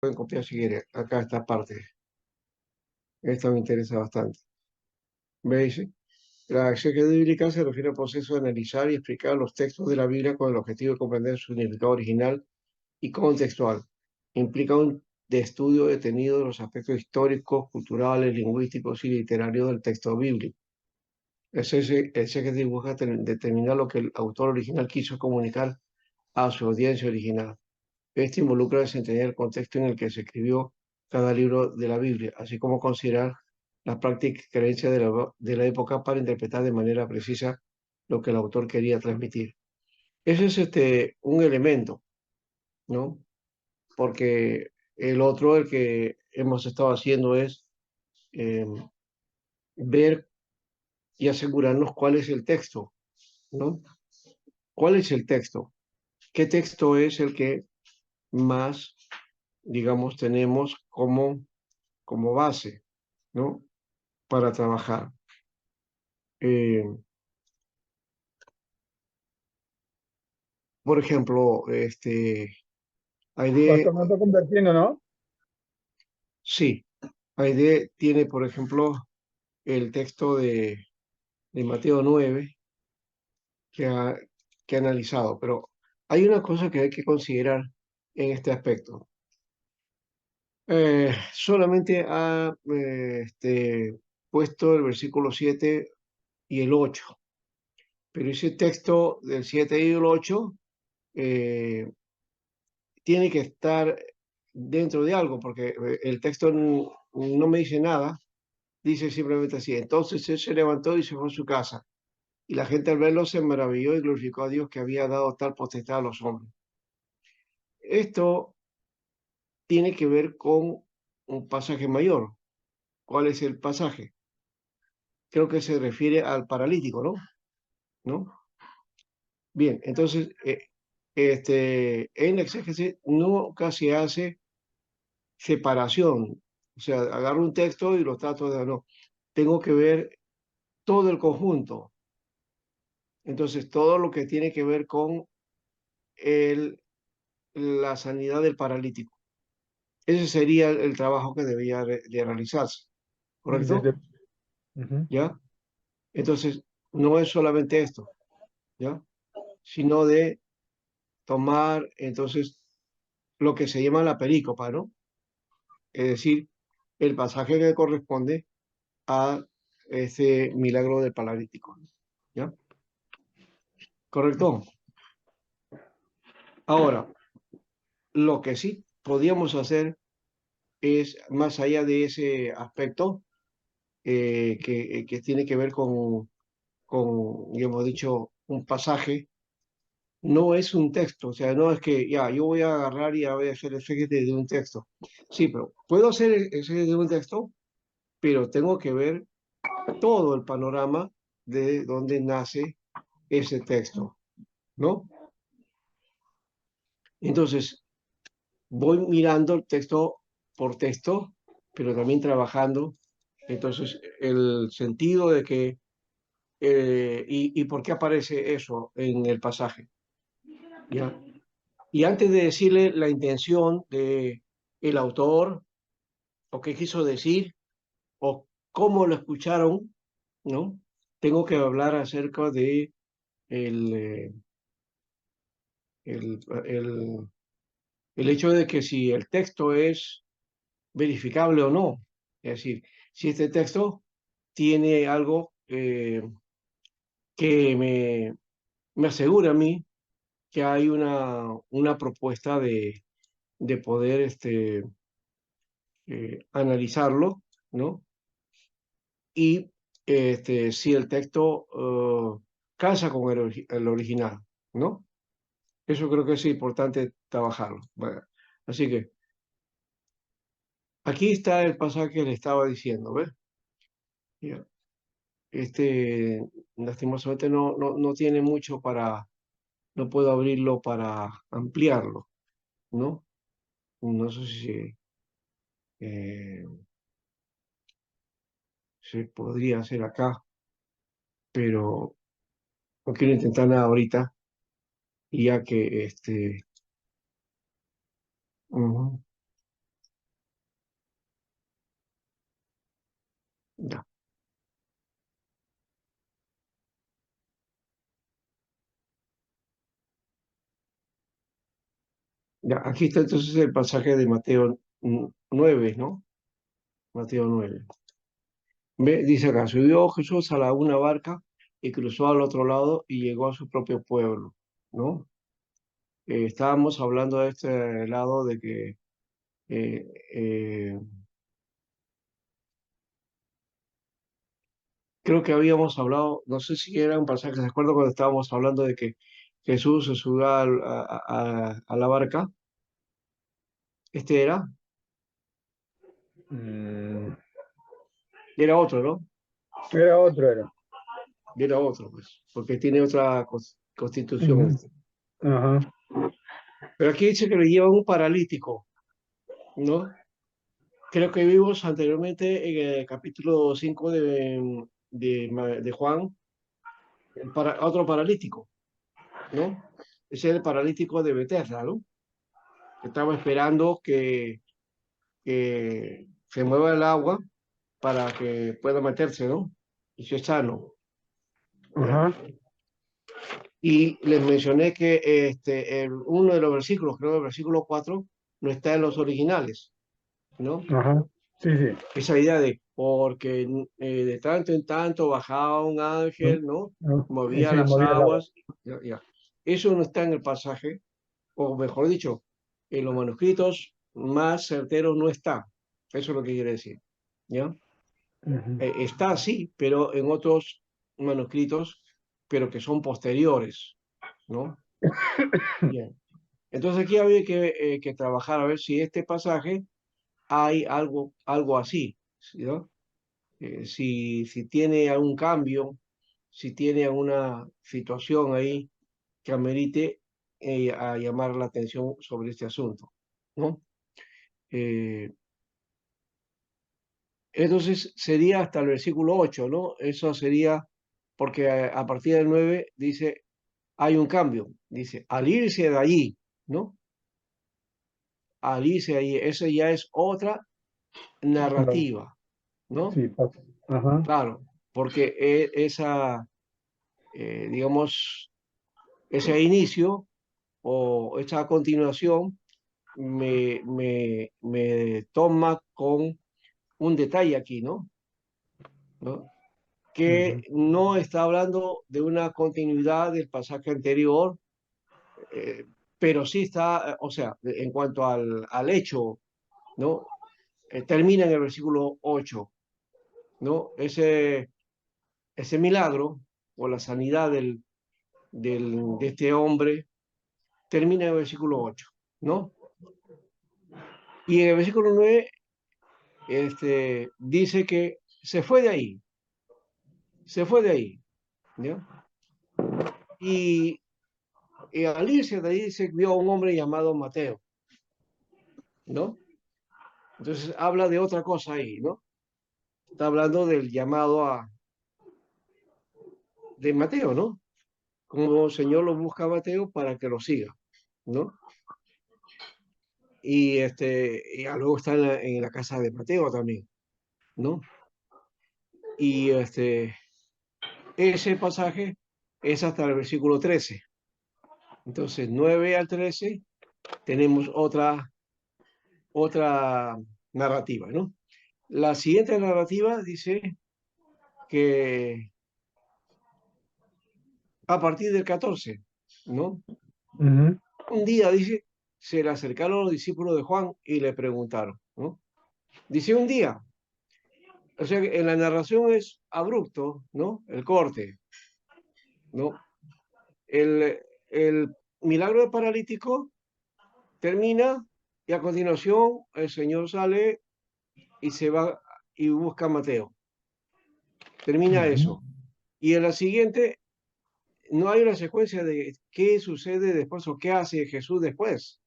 pueden copiar si quieren. Acá esta parte. Esto me interesa bastante. ¿Veis? La exégesis bíblica se refiere al proceso de analizar y explicar los textos de la Biblia con el objetivo de comprender su significado original y contextual. Implica un de estudio detenido de los aspectos históricos, culturales, lingüísticos y literarios del texto bíblico. El exégesis busca determinar lo que el autor original quiso comunicar a su audiencia original. Este involucra desentrañar el contexto en el que se escribió cada libro de la Biblia, así como considerar las prácticas y creencias de la época para interpretar de manera precisa lo que el autor quería transmitir. Ese es un elemento, ¿no? Porque el que hemos estado haciendo es eh, ver y asegurarnos cuál es el texto, ¿no? ¿Cuál es el texto? ¿Qué texto es el que más, digamos, tenemos como base, ¿no? Para trabajar. Eh, por ejemplo, Pues Aide, me está convirtiendo, ¿no? sí, Aide tiene, por ejemplo, el texto de Mateo 9 que que ha analizado, pero hay una cosa que hay que considerar en este aspecto. Solamente ha puesto el versículo 7 y el 8, pero ese texto del 7 y el 8 eh, tiene que estar dentro de algo, porque el texto no me dice nada, dice simplemente así. Entonces él se levantó y se fue a su casa, y la gente al verlo se maravilló y glorificó a Dios que había dado tal potestad a los hombres. Esto tiene que ver con un pasaje mayor. ¿Cuál es el pasaje? Creo que se refiere al paralítico, ¿no? ¿No? Bien, entonces, en la exégesis nunca se hace separación. O sea, agarro un texto y lo trato de... No, tengo que ver todo el conjunto. Entonces, todo lo que tiene que ver con el, la sanidad del paralítico. Ese sería el trabajo que debía de realizarse, ¿correcto? Desde, ujú. ¿Ya? Entonces, no es solamente esto, ¿ya? Sino de tomar, entonces, lo que se llama la perícopa, ¿no? Es decir, el pasaje que corresponde a ese milagro del paralítico, ¿ya? ¿Correcto? Ahora, lo que sí podíamos hacer es, más allá de ese aspecto, que tiene que ver ya hemos dicho, un pasaje, no es un texto, o sea, no es que ya, yo voy a agarrar y ya voy a hacer el exégese de un texto. Sí, pero puedo hacer el exégese de un texto, pero tengo que ver todo el panorama de dónde nace ese texto, ¿no? Entonces, voy mirando el texto por texto, pero también trabajando, entonces, el sentido de que, y por qué aparece eso en el pasaje, ¿ya? Y antes de decirle la intención de el autor, o qué quiso decir, o cómo lo escucharon, ¿no? Tengo que hablar acerca de el, eh, el, el, el hecho de que si el texto es verificable o no. Es decir, si este texto tiene algo que me asegura a mí que hay una propuesta de poder analizarlo, ¿no? Y si el texto casa con el original, ¿no? Eso creo que es importante trabajarlo. Bueno, así que aquí está el pasaje que le estaba diciendo, ¿ves? Ya. Lastimosamente no tiene mucho no puedo abrirlo para ampliarlo, ¿no? No sé si eh, se podría hacer acá, pero no quiero intentar nada ahorita, ya que ujú. Ya. Ya, aquí está entonces el pasaje de Mateo 9, ¿no? Mateo 9. Dice acá, subió Jesús a una barca y cruzó al otro lado y llegó a su propio pueblo, ¿no? Estábamos hablando de este lado de que eh, eh, creo que habíamos hablado, no sé si era un pasaje, ¿se acuerdan cuando estábamos hablando de que Jesús se subió a la barca? Este Mm, era otro, ¿no? era otro, era. Era otro, pues, porque tiene otra constitución Ujú. este. Ajá. Pero aquí dice que le lleva un paralítico, ¿no? Creo que vimos anteriormente en el capítulo 5 de Juan, otro paralítico, ¿no? Ese es el paralítico de Bethesda, ¿no? Que estaba esperando que se mueva el agua para que pueda meterse, ¿no? Y sea sano, ¿ya? Ajá. Y les mencioné que uno de los versículos, creo que el versículo 4, no está en los originales, ¿no? Ajá. Sí, sí. Esa idea de, porque de tanto en tanto bajaba un Mm, ángel, ¿no? no, Movía sí, las movía el agua. aguas, ya, ya. Eso no está en el pasaje, o mejor dicho, en los manuscritos más certeros no está. Eso es lo que quiere decir, ¿ya? Ujú. Está así, pero en otros manuscritos, pero que son posteriores, ¿no? Bien. Entonces aquí había que trabajar a ver si este pasaje hay algo así, ¿sí, no? Si tiene algún cambio, si tiene alguna situación ahí que amerite a llamar la atención sobre este asunto, ¿no? Eh, entonces sería hasta el versículo 8, ¿no? Eso sería porque a partir del 9 dice, hay un cambio, dice, al irse de allí, ¿no? Al irse de allí, esa ya es otra No, narrativa, ¿no? sí, pasa. Ajá. Claro, porque digamos, ese inicio o esa continuación me toma con un detalle aquí, ¿no? ¿No? Que Ujú. no está hablando de una continuidad del pasaje anterior, eh, pero sí está, o sea, en cuanto al hecho, ¿no? Termina en el versículo 8, ¿no? Ese milagro o la sanidad de este hombre termina en el versículo 8, ¿no? Y en el versículo 9 dice que se fue de ahí, ¿ya? Y, y al irse de ahí se vio a un hombre llamado Mateo, ¿no? Entonces habla de otra cosa ahí, ¿no? Está hablando del llamado de Mateo, ¿no? Como el Señor lo busca a Mateo para que lo siga, ¿no? Y ya luego está en la casa de Mateo también, ¿no? Y ese pasaje es hasta el versículo 13. Entonces, 9 al 13 tenemos otra narrativa, ¿no? La siguiente narrativa dice que a partir del 14, ¿no? Ujú. Un día, dice, se le acercaron los discípulos de Juan y le preguntaron, ¿no? Dice un día, o sea que en la narración es abrupto, ¿no? El corte, ¿no? El milagro del paralítico termina y a continuación el Señor sale y se va y busca a Mateo. Termina Ujú. eso. Y en la siguiente no hay una secuencia de qué sucede después o qué hace Jesús después,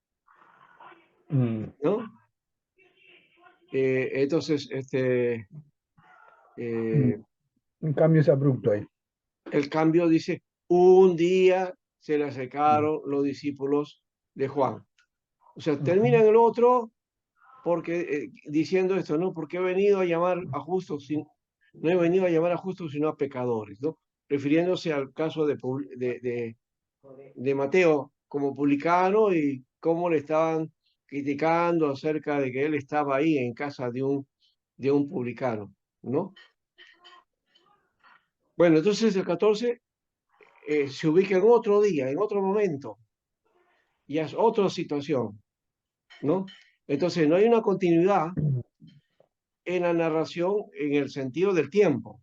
Mm. ¿no? Entonces, Mm. eh, Un cambio es abrupto ahí. el cambio dice, un día se le Mm. acercaron los discípulos de Juan. O sea, Ajá. termina en el otro porque diciendo esto, ¿no? Porque he venido a llamar a justos no he venido a llamar a justos, sino a pecadores, ¿no? Refiriéndose al caso de Mateo como publicano y cómo le estaban criticando acerca de que él estaba ahí en casa de un publicano, ¿no? Bueno, entonces el 14 se ubica en otro día, en otro momento, ya es otra situación, ¿no? Entonces no hay una continuidad en la narración en el sentido del tiempo,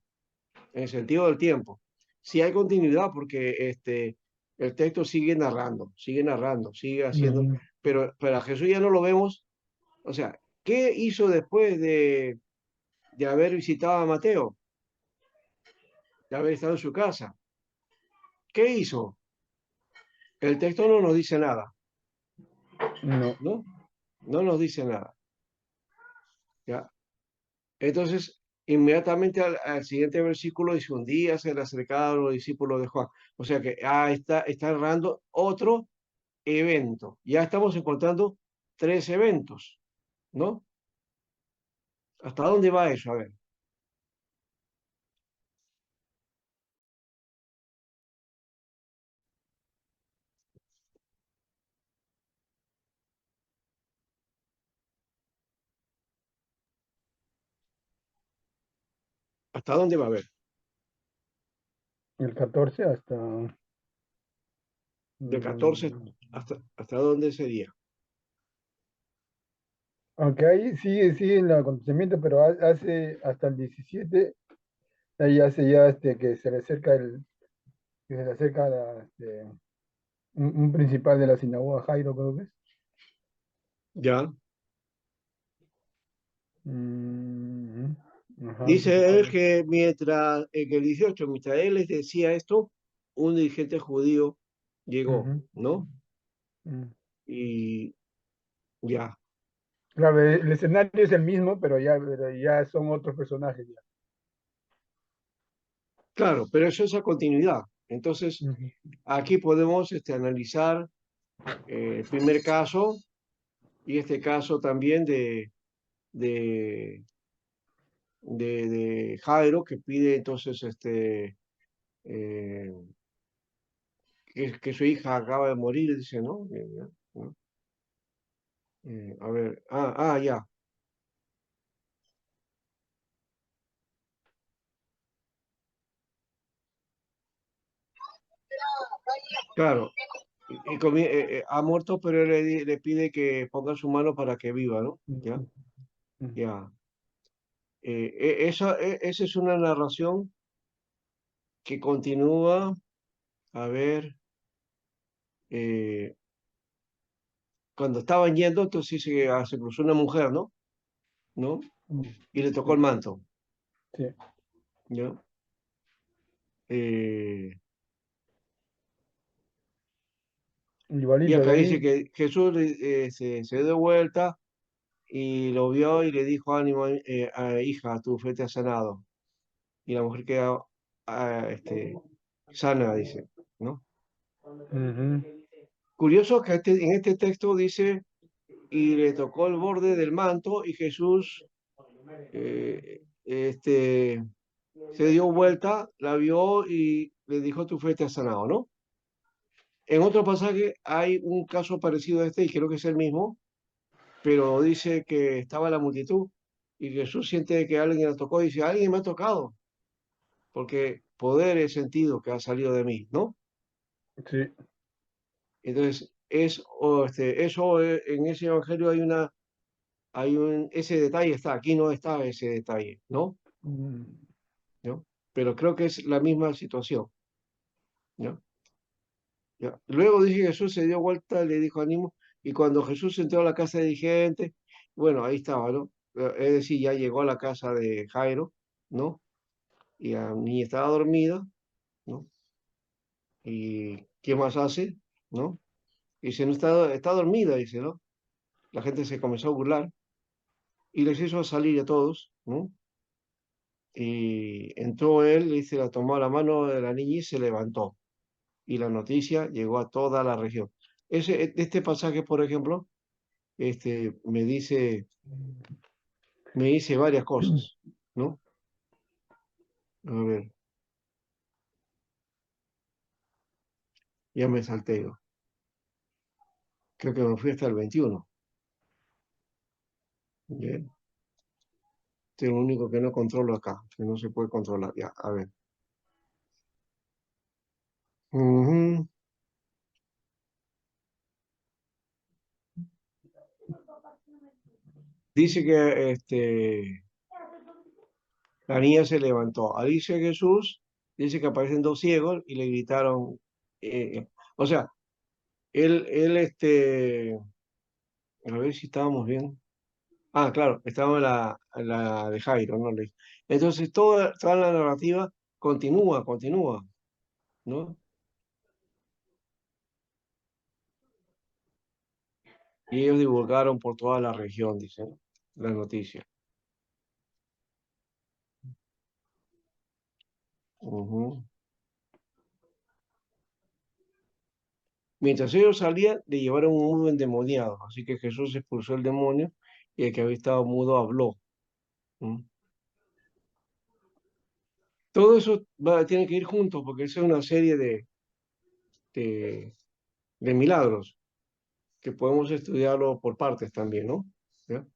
en el sentido del tiempo. Sí hay continuidad porque el texto sigue narrando, sigue haciendo, Ujú. pero a Jesús ya no lo vemos. O sea, ¿qué hizo después de haber visitado a Mateo, de haber estado en su casa? ¿Qué hizo? El texto no nos dice nada, No, ¿no? No nos dice nada, ¿ya? Entonces, inmediatamente al siguiente versículo dice, un día se le acercaron los discípulos de Juan. O sea que está narrando otro evento. Ya estamos encontrando tres eventos, ¿no? ¿Hasta dónde va eso? A ver, ¿hasta dónde va a ver? el 14 hasta... De 14 mm, hasta dónde sería. aunque ahí sigue el acontecimiento, pero hace hasta el 17, ahí hace ya que se le acerca que se le acerca un principal de la sinagoga, Jairo, creo que es. Ya. Mm, ajá, un Dice él principal. que mientras, en el 18, mientras él les decía esto, un dirigente judío llegó, Ujú, ¿no? mm. Y ya, Claro, el escenario es el mismo, pero ya son otros personajes ya. claro, pero eso es a continuidad. Entonces, Ujú, aquí podemos analizar el primer caso y este caso también de, de Jairo que pide entonces eh, que su hija acaba de morir, dice, ¿no? ¿No? A ver, ya, claro. Ha muerto, pero él le pide que ponga su mano para que viva, ¿no? Ya, ujú, ujú. ya. Esa es una narración que continúa, a ver, eh, cuando estaban yendo, entonces dice que se cruzó una mujer, ¿no? ¿No? Y le tocó Sí, el manto, sí. ¿ya? Eh, y Igualito acá de dice ahí. que Jesús se dio vuelta y lo vio y le dijo, ánimo, hija, tu fe te ha sanado. Y la mujer queda sana, dice, ¿no? Ujú, Curioso que en este texto dice, y le tocó el borde del manto y Jesús se dio vuelta, la vio y le dijo, tu fe te ha sanado, ¿no? En otro pasaje hay un caso parecido a este y creo que es el mismo, pero dice que estaba la multitud y Jesús siente que alguien la tocó y dice, alguien me ha tocado, porque poder es sentido que ha salido de mí, ¿no? sí. Entonces, eso en ese evangelio ese detalle está, aquí no está ese detalle, ¿no? Mm, ¿No? Pero creo que es la misma situación, ¿no? ¿Ya? Luego dije que Jesús se dio vuelta, le dijo ánimo, y cuando Jesús entró a la casa de gente, bueno, ahí estaba, ¿no? Es decir, ya llegó a la casa de Jairo, ¿no? Y la niña estaba dormida, ¿no? ¿Y qué más hace? ¿No? Y dice, no está dormida, dice, ¿no? La gente se comenzó a burlar y les hizo salir a todos, ¿no? Y entró él, dice, la tomó a la mano de la niña y se levantó. Y la noticia llegó a toda la región. Este pasaje, por ejemplo, este, me dice, me dice varias cosas, ¿no? A ver, ya me salté yo. Creo que me fui hasta el 21. Bien. Este es lo único que no controlo acá, que no se puede controlar. Ya, a ver. Ujú. Dice que la niña se levantó. Alicia Jesús dice que aparecen dos ciegos y le gritaron. O sea, a ver si estábamos bien. Ah, claro, estaba en la de Jairo, ¿no? Entonces, toda la narrativa continúa, ¿no? Y ellos divulgaron por toda la región, dicen, la noticia. Ujú. Mientras ellos salían, le llevaron un mudo endemoniado. Así que Jesús expulsó el demonio y el que había estado mudo habló. ¿Mm? Todo eso tiene que ir juntos porque esa es una serie de, de milagros que podemos estudiarlo por partes también, ¿no? ¿Ya?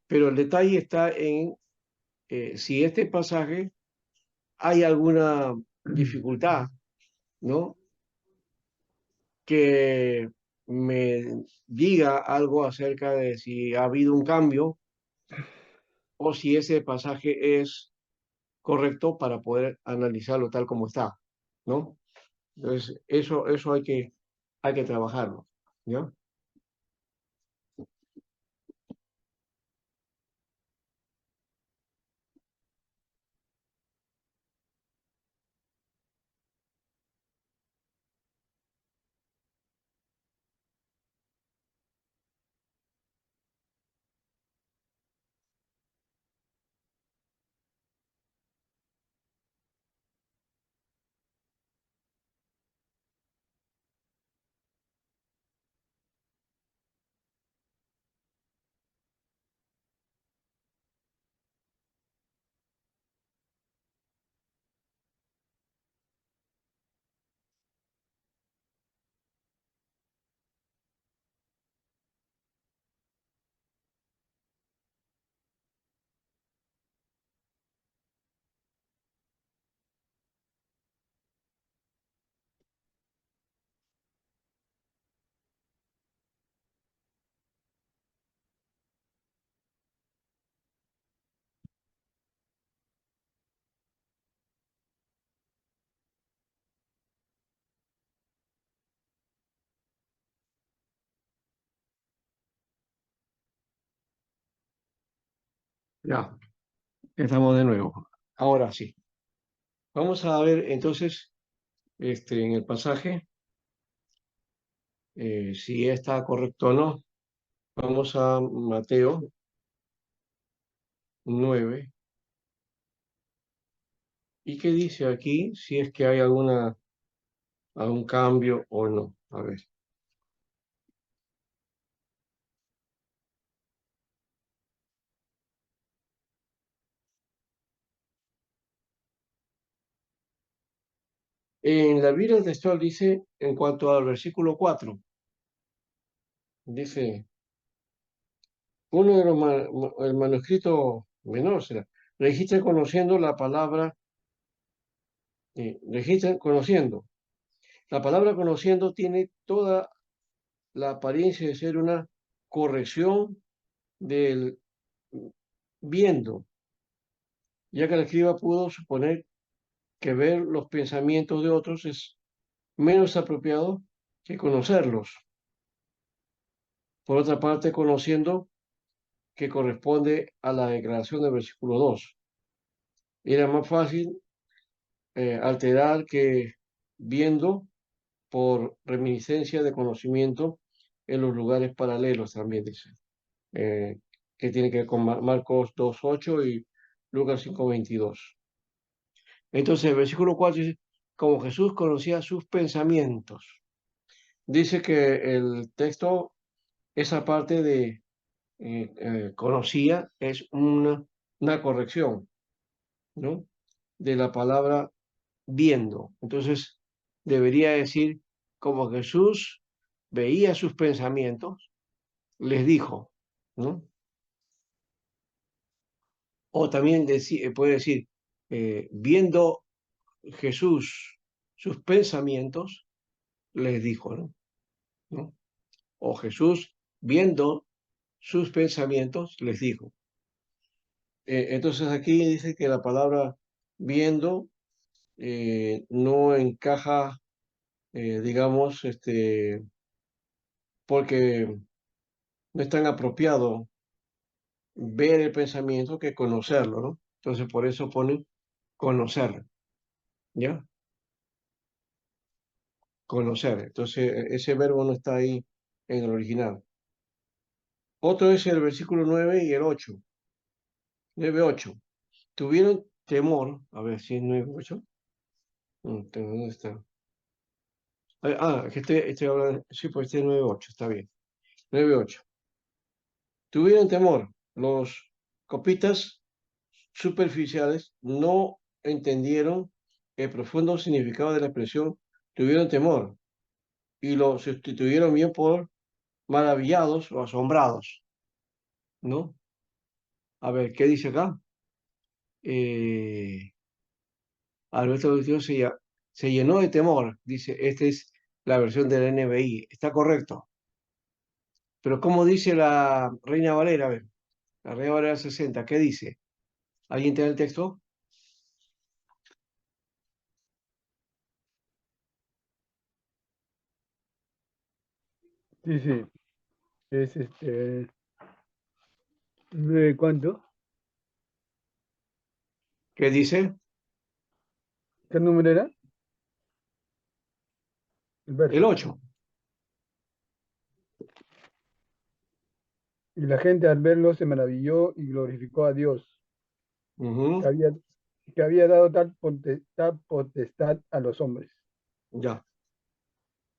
Pero el detalle está en si este pasaje hay alguna dificultad, ¿no? Que me diga algo acerca de si ha habido un cambio o si ese pasaje es correcto para poder analizarlo tal como está, ¿no? Entonces, eso hay que trabajarlo, ¿ya? Ya, estamos de nuevo. Ahora sí. Vamos a ver entonces en el pasaje si está correcto o no. Vamos a Mateo 9. ¿Y qué dice aquí? Si es que hay algún cambio o no. A ver. En la Biblia textual dice, en cuanto al versículo 4, dice, uno de los el manuscrito menor será, registren conociendo la palabra, registren conociendo. La palabra conociendo tiene toda la apariencia de ser una corrección del viendo, ya que el escriba pudo suponer que ver los pensamientos de otros es menos apropiado que conocerlos. Por otra parte, conociendo que corresponde a la declaración del versículo 2. Era más fácil alterar que viendo por reminiscencia de conocimiento en los lugares paralelos, también dice, eh, que tiene que ver con Marcos 2:8 y Lucas 5:22. Entonces, el versículo 4 dice, como Jesús conocía sus pensamientos. Dice que el texto, esa parte de conocía, es una corrección, ¿no? de la palabra viendo. Entonces, debería decir, como Jesús veía sus pensamientos, les dijo, ¿no? O también puede decir, viendo Jesús sus pensamientos, les dijo, ¿no? ¿No? O Jesús, viendo sus pensamientos, les dijo. Entonces aquí dice que la palabra viendo no encaja, digamos, porque no es tan apropiado ver el pensamiento que conocerlo, ¿no? Entonces por eso pone conocer, ¿ya? Conocer. Entonces ese verbo no está ahí en el original. Otro es el versículo 9 y el 8. 9, 8. Tuvieron temor, a ver si es 9, 8. ¿Dónde está? Que estoy hablando, sí, pues este es 9, 8, está bien. 9, 8. Tuvieron temor. Los copitas superficiales no entendieron el profundo significado de la expresión, tuvieron temor y lo sustituyeron bien por maravillados o asombrados, ¿no? A ver, ¿qué dice acá? Alberto Agustino se llenó de temor, dice, esta es la versión del NBI, está correcto. Pero ¿cómo dice la Reina Valera? A ver, la Reina Valera 60, ¿qué dice? ¿Alguien tiene el texto? Sí, sí. Es ¿de cuánto? ¿Qué dice? ¿Qué número era? El El verso. 8. Y la gente al verlo se maravilló y glorificó a Dios, que Ujú, había, que había dado tal potestad a los hombres. ya.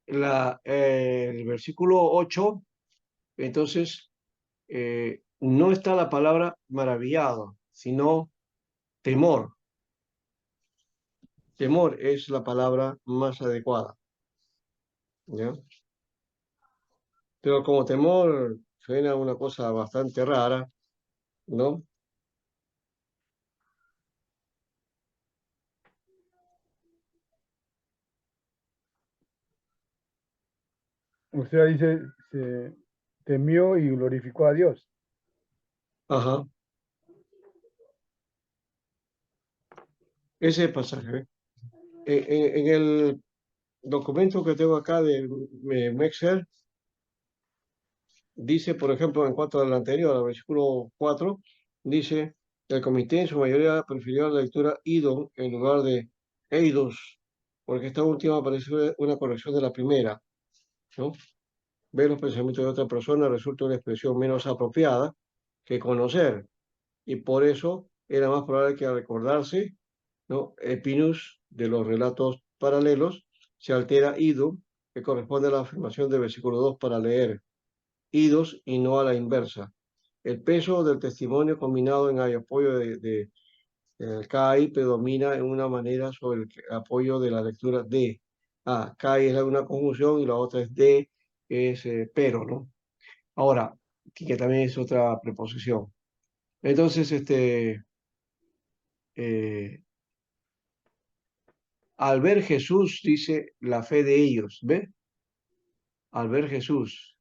El versículo 8, entonces, no está la palabra maravillado, sino temor. Temor es la palabra más adecuada, ¿ya? Pero como temor suena una cosa bastante rara, ¿no? O sea, dice, se temió y glorificó a Dios. Ajá, ese pasaje. En el documento que tengo acá de Mexer, dice, por ejemplo, en cuanto al anterior, al versículo 4, dice, el comité en su mayoría prefirió la lectura idon en lugar de eidos, porque esta última parece una corrección de la primera, ¿no? Ver los pensamientos de otra persona resulta una expresión menos apropiada que conocer, y por eso era más probable que al recordarse, ¿no? Epinus de los relatos paralelos se altera idum, que corresponde a la afirmación del versículo 2 para leer idos y no a la inversa. El peso del testimonio combinado en el apoyo de CAI predomina en una manera sobre el apoyo de la lectura de. CAI es una conjunción y la otra es de, que es pero, ¿no? Ahora, que también es otra preposición. Entonces, eh, al ver Jesús, dice la fe de ellos, ¿ve? Al ver Jesús.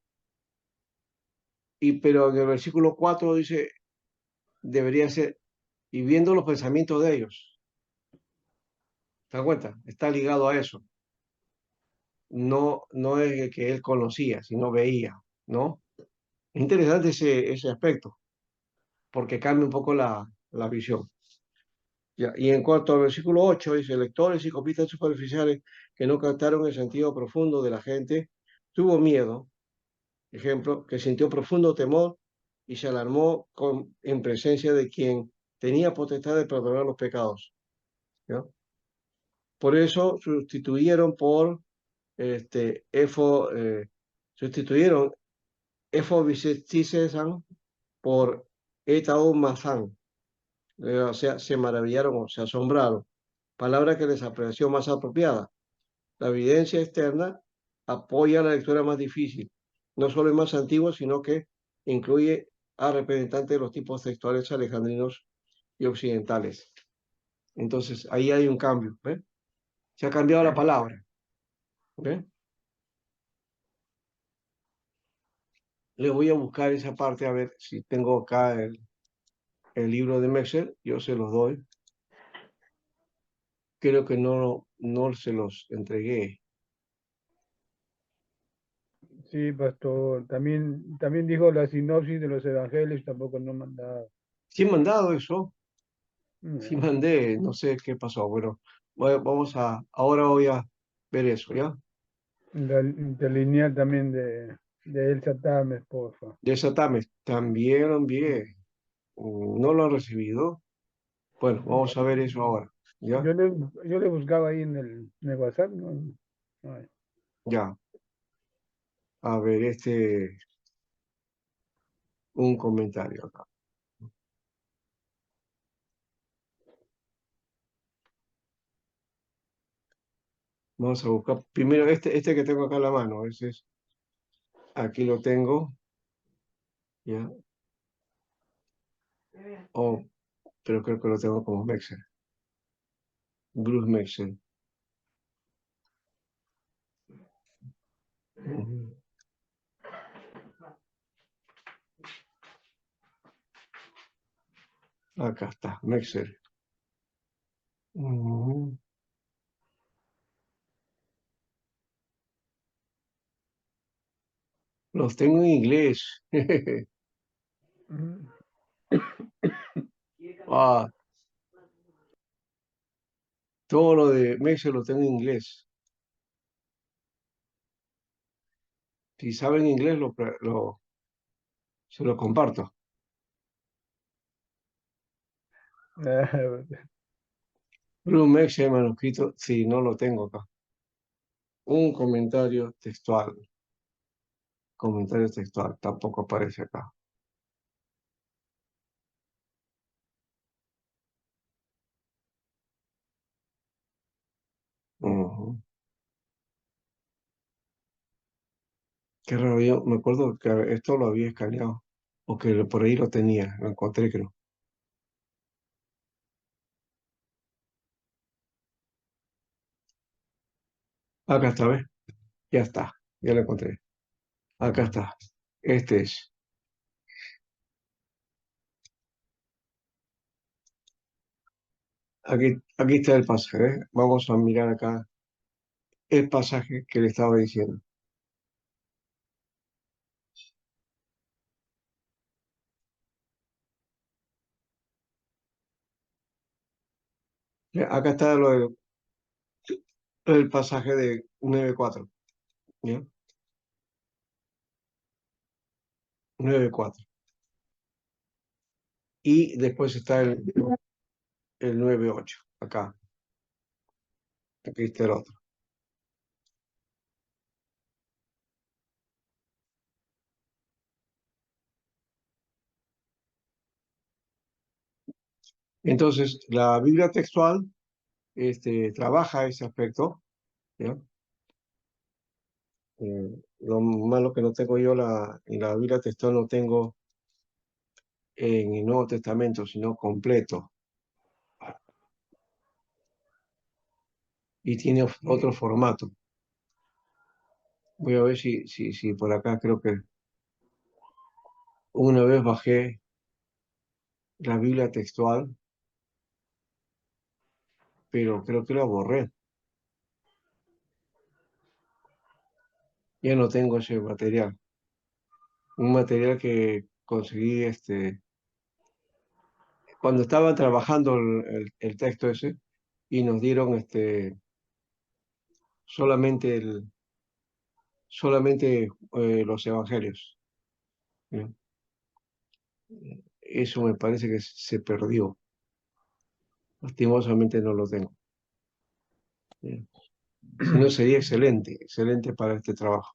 Pero en el versículo 4 dice, debería ser, y viendo los pensamientos de ellos. ¿Te das cuenta? Está ligado a eso. No, no es que él conocía, sino veía, ¿no? Es interesante ese aspecto, porque cambia un poco la visión. Ya, y en cuanto al versículo 8, dice, lectores y copistas superficiales que no captaron el sentido profundo de la gente, tuvo miedo, ejemplo, que sintió profundo temor y se alarmó en presencia de quien tenía potestad de perdonar los pecados. ¿Ya? Por eso sustituyeron por efo, sustituyeron efobiseticesan por etaumazán. O sea, se maravillaron o se asombraron. palabra que les pareció más apropiada. La evidencia externa apoya la lectura más difícil. No solo es más antiguo, sino que incluye a representantes de los tipos textuales alejandrinos y occidentales. Entonces, ahí hay un cambio, ¿ve? Se ha cambiado la palabra, ¿ve? Le voy a buscar esa parte a ver si tengo acá el libro de Mexer, yo se los doy. Creo que no se los entregué. Sí, pastor. También dijo la sinopsis de los evangelios, tampoco no mandaba. Sí he mandado eso, sí No. mandé, no sé qué pasó. Bueno, ahora voy a ver eso, ¿ya? La interlineal también de Elsa Tames, porfa. Desatame, también lo envié, no lo han recibido. Bueno, vamos a ver eso ahora, ¿ya? Yo le buscaba ahí en el WhatsApp, no, no hay. Ya, a ver, un comentario acá. Vamos a buscar primero este que tengo acá en la mano, ese es, aquí lo tengo, ¿ya? Oh, pero creo que lo tengo como Mexer, Bruce Mexer. Ujú. Acá está, Mexer. Ujú. Los tengo en inglés. Ujú. Ah, todo lo de Mexer lo tengo en inglés. Si saben inglés, se lo comparto. Bruce Mexer manuscrito, sí, no lo tengo acá. Un comentario textual, tampoco aparece acá. Ujú. Qué raro, yo me acuerdo que esto lo había escaneado, o que por ahí lo tenía, lo encontré, creo. Acá está, ¿ves? Ya está, ya lo encontré. Acá está. Este es. Aquí está el pasaje, ¿ves? Vamos a mirar acá el pasaje que le estaba diciendo. Acá está el pasaje de 9:4, ¿ya? 9:4. Y después está el 9:8, acá. Aquí está el otro. Entonces, la Biblia textual trabaja ese aspecto, ¿ya? Lo malo que no tengo yo en la Biblia textual no tengo en el Nuevo Testamento, sino completo. Y tiene otro formato. Voy a ver si por acá creo que una vez bajé la Biblia textual, pero creo que la borré. Ya no tengo ese material. Un material que conseguí cuando estaba trabajando el texto ese y nos dieron solamente los evangelios, ¿ya? Eso me parece que se perdió. Lastimosamente no lo tengo, ¿ya? Si no, sería excelente, excelente para este trabajo.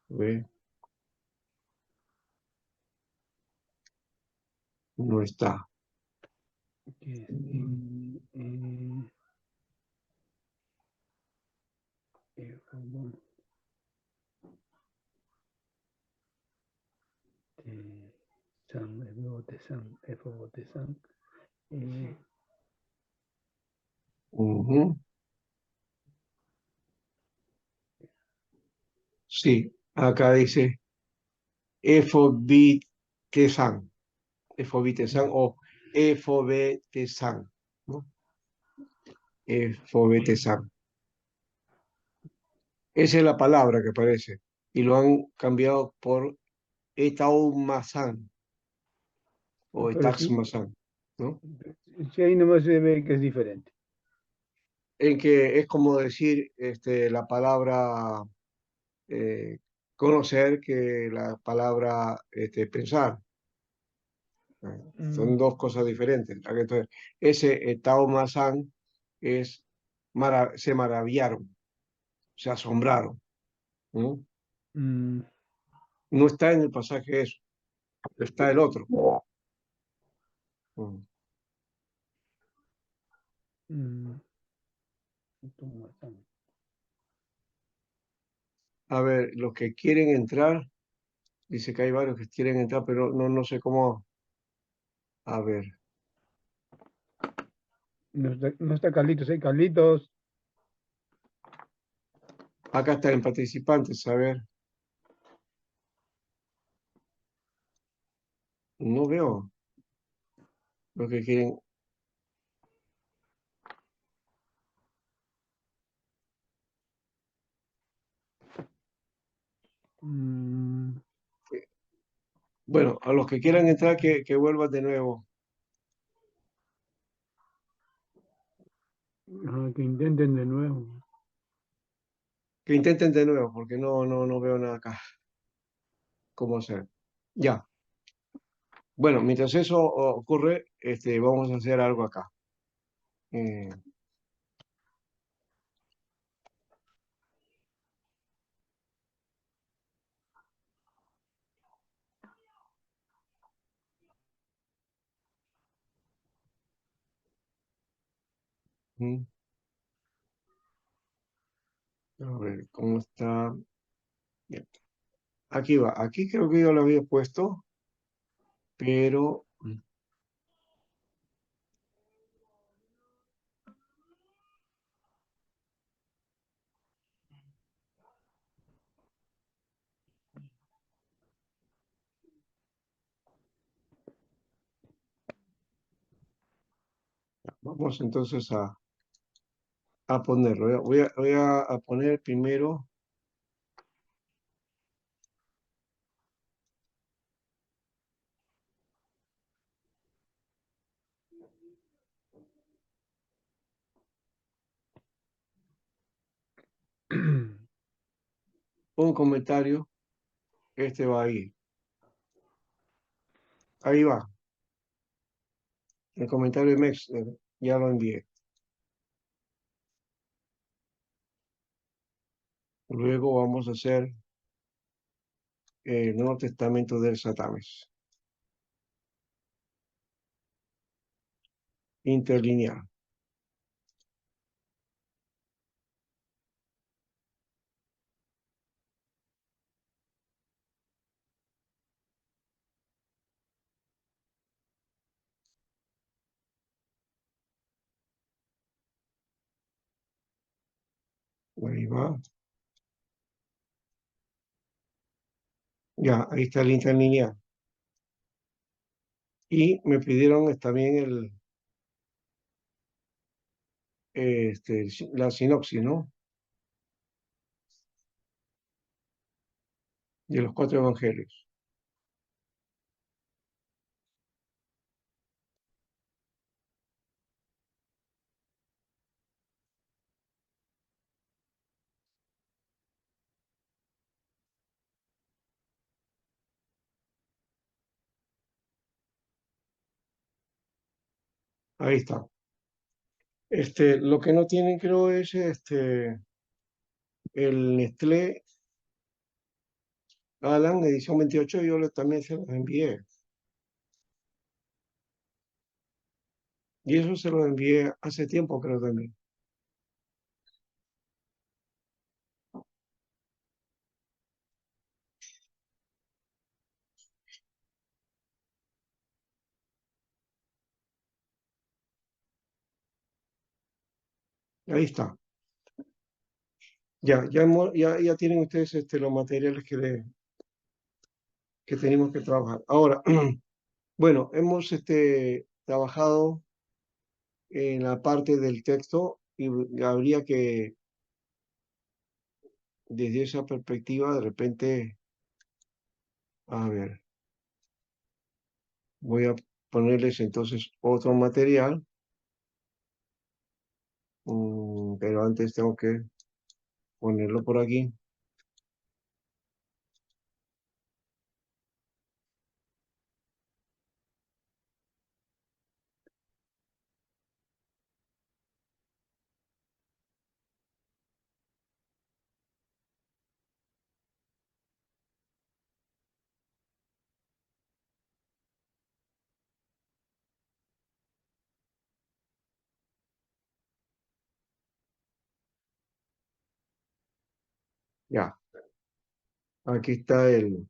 ¿Ve? No está. Aquí está. San, Botesan, F. Botesan. Ujú. Sí, acá dice efobitesan, efobitesan o efobetesan, ¿no? Efobitesan. Esa es la palabra que aparece y lo han cambiado por etaumasan o Pero sí, etaxmasan, ¿no? sí ahí nomás se ve que es diferente. En que es como decir la palabra eh, conocer que la palabra pensar. Mm, Son dos cosas diferentes. Entonces, ese Taumasan es, se maravillaron, se asombraron. ¿No? mm, No está en el pasaje eso, está el otro. Mm. mm, A ver, los que quieren entrar, dice que hay varios que quieren entrar, pero no sé cómo. A ver, no está Carlitos, ¿eh? Carlitos. acá están en participantes, a ver, no veo los que quieren. Mm, Bueno, a los que quieran entrar, que vuelvan de nuevo, que intenten de nuevo. que intenten de nuevo, porque no veo nada acá, cómo hacer. Ya. Bueno, mientras eso ocurre, vamos a hacer algo acá. Eh, mm, a ver, ¿cómo está? Bien. Aquí va. Aquí creo que yo lo había puesto, pero vamos entonces a ponerlo. Voy a poner primero, un comentario. Este va ahí. Ahí va. El comentario de Mex, ya lo envié. Luego vamos a hacer el Nuevo Testamento del Satanes. Interlineal. Ahí va. Ya, ahí está el interlineal. Y me pidieron también la sinopsis, ¿no? De los cuatro evangelios. Ahí está. Lo que no tienen, creo, es el Nestlé Alan edición 28. Yo también se los envié. Y eso se los envié hace tiempo, creo también. Ahí está. Ya tienen ustedes los materiales que tenemos que trabajar. Ahora, bueno, hemos trabajado en la parte del texto y habría que, desde esa perspectiva, de repente, a ver, voy a ponerles entonces otro material, pero antes tengo que ponerlo por aquí. Ya, aquí está el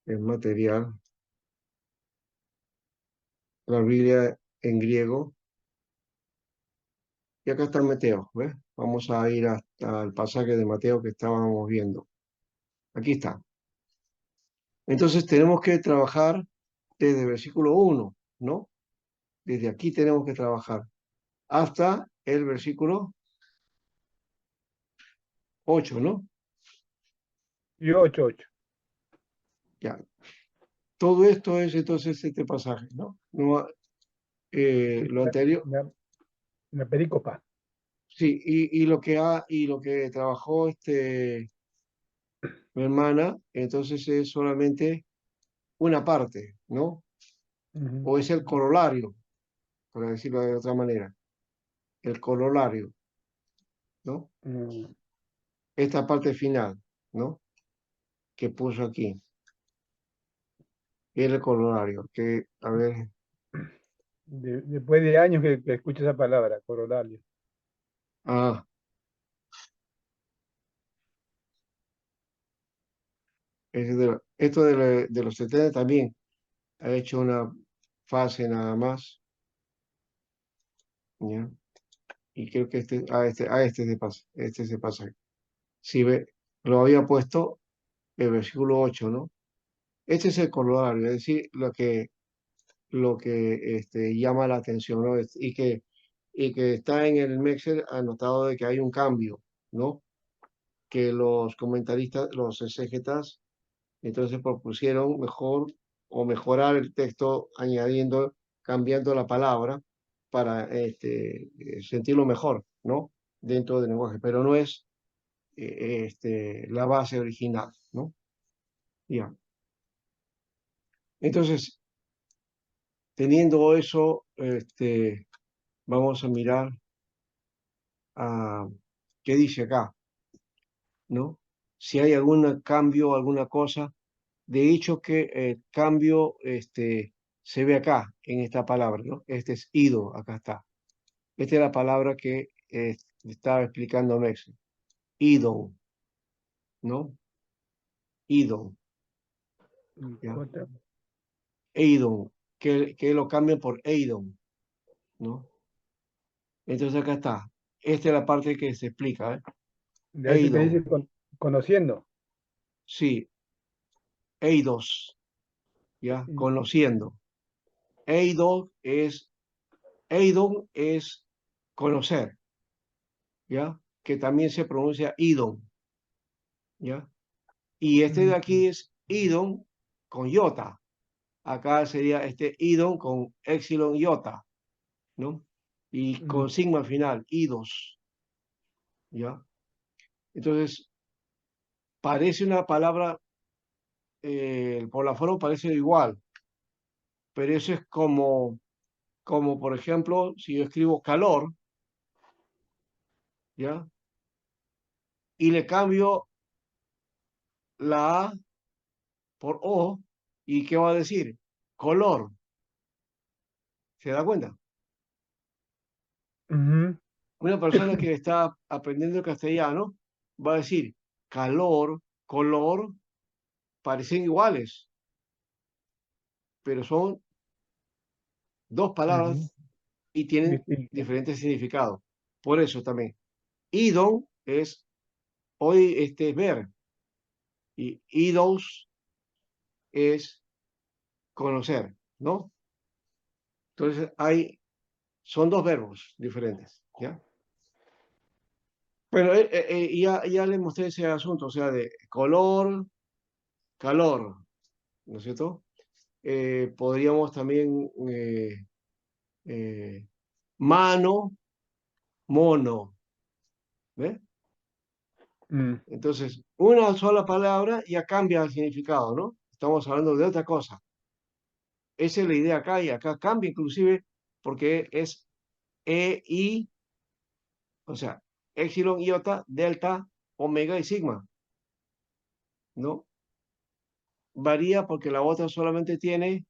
material, la Biblia en griego. Y acá está Mateo, ¿ves? Vamos a ir hasta el pasaje de Mateo que estábamos viendo. Aquí está. Entonces tenemos que trabajar desde el versículo 1, ¿no? Desde aquí tenemos que trabajar hasta el versículo 8, ¿no? Y 8. Ya. Todo esto es entonces este pasaje, ¿no? No, Sí, lo anterior, la pericopa. sí, y lo que trabajó mi hermana, entonces es solamente una parte, ¿no? Ujú. O es el corolario, por decirlo de otra manera, el corolario, ¿no? Mm, Esta parte final, ¿no? Que puso aquí, el corolario, que, a ver, después de años que escucho esa palabra, corolario. ah, esto de los 70 también ha hecho una fase nada más, ¿ya? Y creo que este se pasa. Si ve, lo había puesto el versículo 8, ¿no? Este es el corolario, es decir, lo que llama la atención, ¿no? Y que está en el Mexer anotado de que hay un cambio, ¿no? Que los comentaristas, los exégetas, entonces propusieron mejor o mejorar el texto añadiendo, cambiando la palabra para sentirlo mejor, ¿no? Dentro del lenguaje, pero no es la base original, ¿no? Ya. Entonces, teniendo eso, vamos a mirar a qué dice acá, ¿no? Si hay algún cambio, alguna cosa. De hecho, que el cambio se ve acá, en esta palabra, ¿no? Este es ido, acá está. Esta es la palabra que estaba explicando Mex. Idon, ¿no? Idon, Y ¿ya? J, Eidon, que lo cambien por Eidon, ¿no? Entonces acá está. Esta es la parte que se explica, ¿eh? de veces te Eidon, dice conociendo. sí, Eidos, ¿ya? Y, Conociendo. Eidon es conocer, ¿ya? Que también se pronuncia Idon, ¿ya? Y este de mm, aquí es Idon con iota. Acá sería este Idon con epsilon iota, ¿no? Y mm, con sigma al final, Idos, ¿ya? Entonces, parece una palabra, por la forma parece igual, pero eso es como por ejemplo, si yo escribo calor, ¿ya? Y le cambio la A por O, ¿y qué va a decir? Color, ¿se da cuenta? ujú, Una persona que está aprendiendo el castellano va a decir calor, color, parecen iguales, pero son dos ujú. palabras y tienen Distinto. diferentes significados. Por eso también. Idon es hoy ver. Y idos es conocer, ¿no? Entonces son dos verbos diferentes, ¿ya? Bueno, ya le mostré ese asunto, o sea, de color, calor, ¿no es cierto? Podríamos también eh, mano, mono, ¿ves? Mm, Entonces, una sola palabra ya cambia el significado, ¿no? Estamos hablando de otra cosa. Esa es la idea acá y acá cambia inclusive porque es I, o sea, epsilon, iota, delta, omega y sigma, ¿no? Varía porque la otra solamente tiene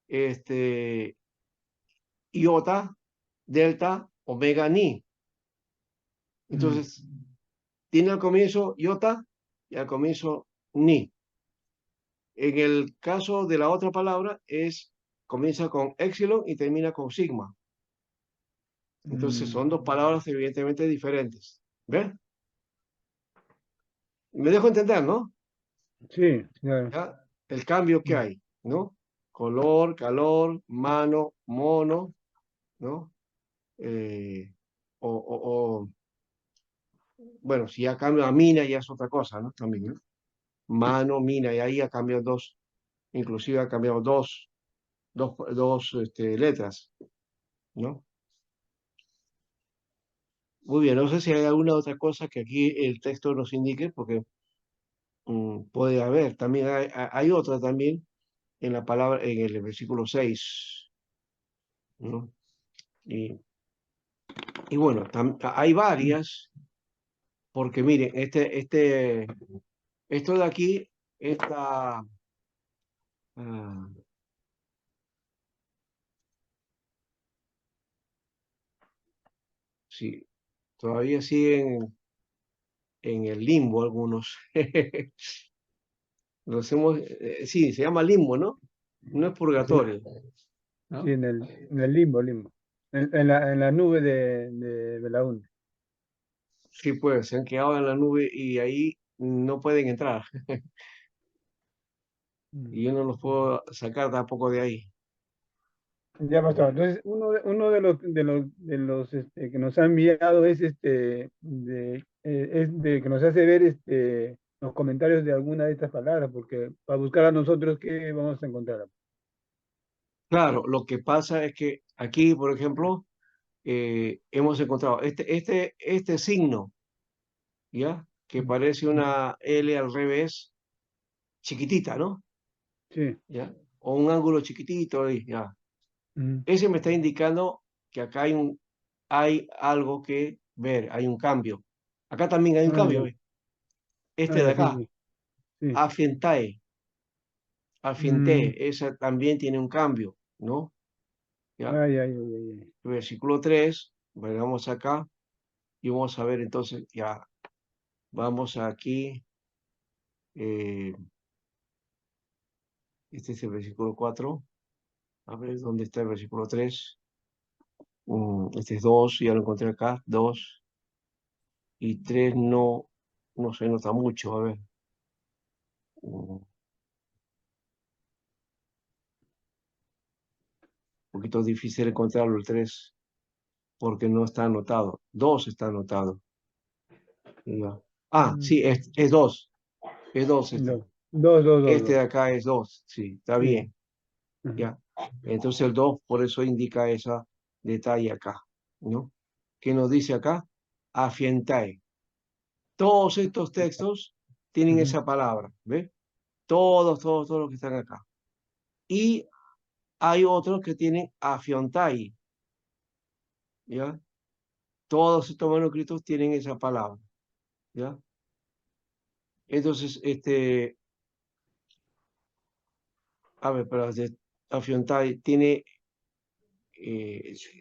este, iota, delta, omega, ni. mm, Entonces, tiene al comienzo iota y al comienzo ni. En el caso de la otra palabra comienza con epsilon y termina con sigma. Entonces mm. son dos palabras evidentemente diferentes. ¿Ves? Me dejo entender, ¿no? Sí, claro. ¿Ya? El cambio que Mm, hay, ¿no? Color, calor, mano, mono, ¿no? Eh, bueno, si ya cambio a mina ya es otra cosa, ¿no? También, ¿no? Mano, mina, y ahí ha cambiado inclusive ha cambiado dos letras, ¿no? Muy bien, no sé si hay alguna otra cosa que aquí el texto nos indique, porque puede haber, también hay otra también en la palabra, en el versículo 6, ¿no? Y, y bueno, hay mm. varias, porque miren, esto de aquí, esta, ah, sí, todavía siguen en el limbo algunos. Sí, se llama limbo, ¿no? No es Sí, purgatorio, sí, ¿no? en el limbo, limbo. En la nube de Belaúnde. Sí, pues se han quedado en la nube y ahí no pueden entrar. Mm. Y yo no los puedo sacar tampoco de ahí. Ya, pastor. Entonces, uno de los que nos ha enviado es de que nos hace ver los comentarios de alguna de estas palabras, porque para buscar a nosotros qué vamos a encontrar. Claro, lo que pasa es que aquí, por ejemplo, hemos encontrado este signo, ¿ya? Que Mm, parece una L al revés, chiquitita, ¿no? sí. ¿Ya? O un ángulo chiquitito ahí, ¿ya? Mm. Ese me está indicando que acá hay algo que ver, hay un cambio. Acá también hay un Ah, cambio, ya. ¿ve? Ah, Este de ya, sí, acá, sí. Sí. afientae, Mm. afiente, esa también tiene un cambio, ¿no? ¿Ya? Ay, ay, ay, ay, ay. Versículo 3, vamos acá y vamos a ver entonces, ya, vamos aquí, eh, este es el versículo 4, a ver dónde está el versículo 3. Este es 2, ya lo encontré acá, 2 y 3 no se nota mucho, a ver, un poquito difícil encontrarlo el 3 porque no está anotado, 2 está anotado. Ya. Mm. Sí, es 2, es 2 este. Dos, dos, dos, dos, Este de dos. acá es 2, sí, está Sí. bien, Ujú. ya. Entonces el 2 por eso indica ese detalle acá, ¿no? ¿Qué nos dice acá? Afientae. Todos estos textos tienen Ujú. esa palabra, ¿ves? Todos los que están acá. Y hay otros que tienen afiontai, ¿ya? Todos estos manuscritos tienen esa palabra, ¿ya? Entonces, a ver, pero afiontai tiene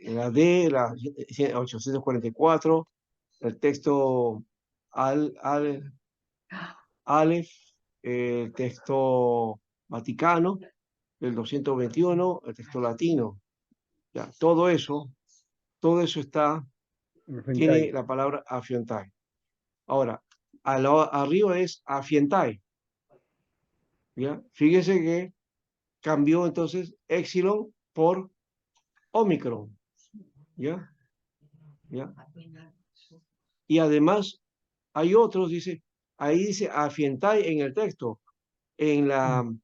la D, la 844, el texto al Aleph, el texto Vaticano, el 221, el texto latino, ya, todo eso está tiene Hentai. la palabra afiontai. Ahora, arriba es afientai, ¿ya? Fíjese que cambió entonces epsilon por omicron, ¿ya? ¿Ya? Y además hay otros, dice, ahí dice afientai en el texto, en la, Mm,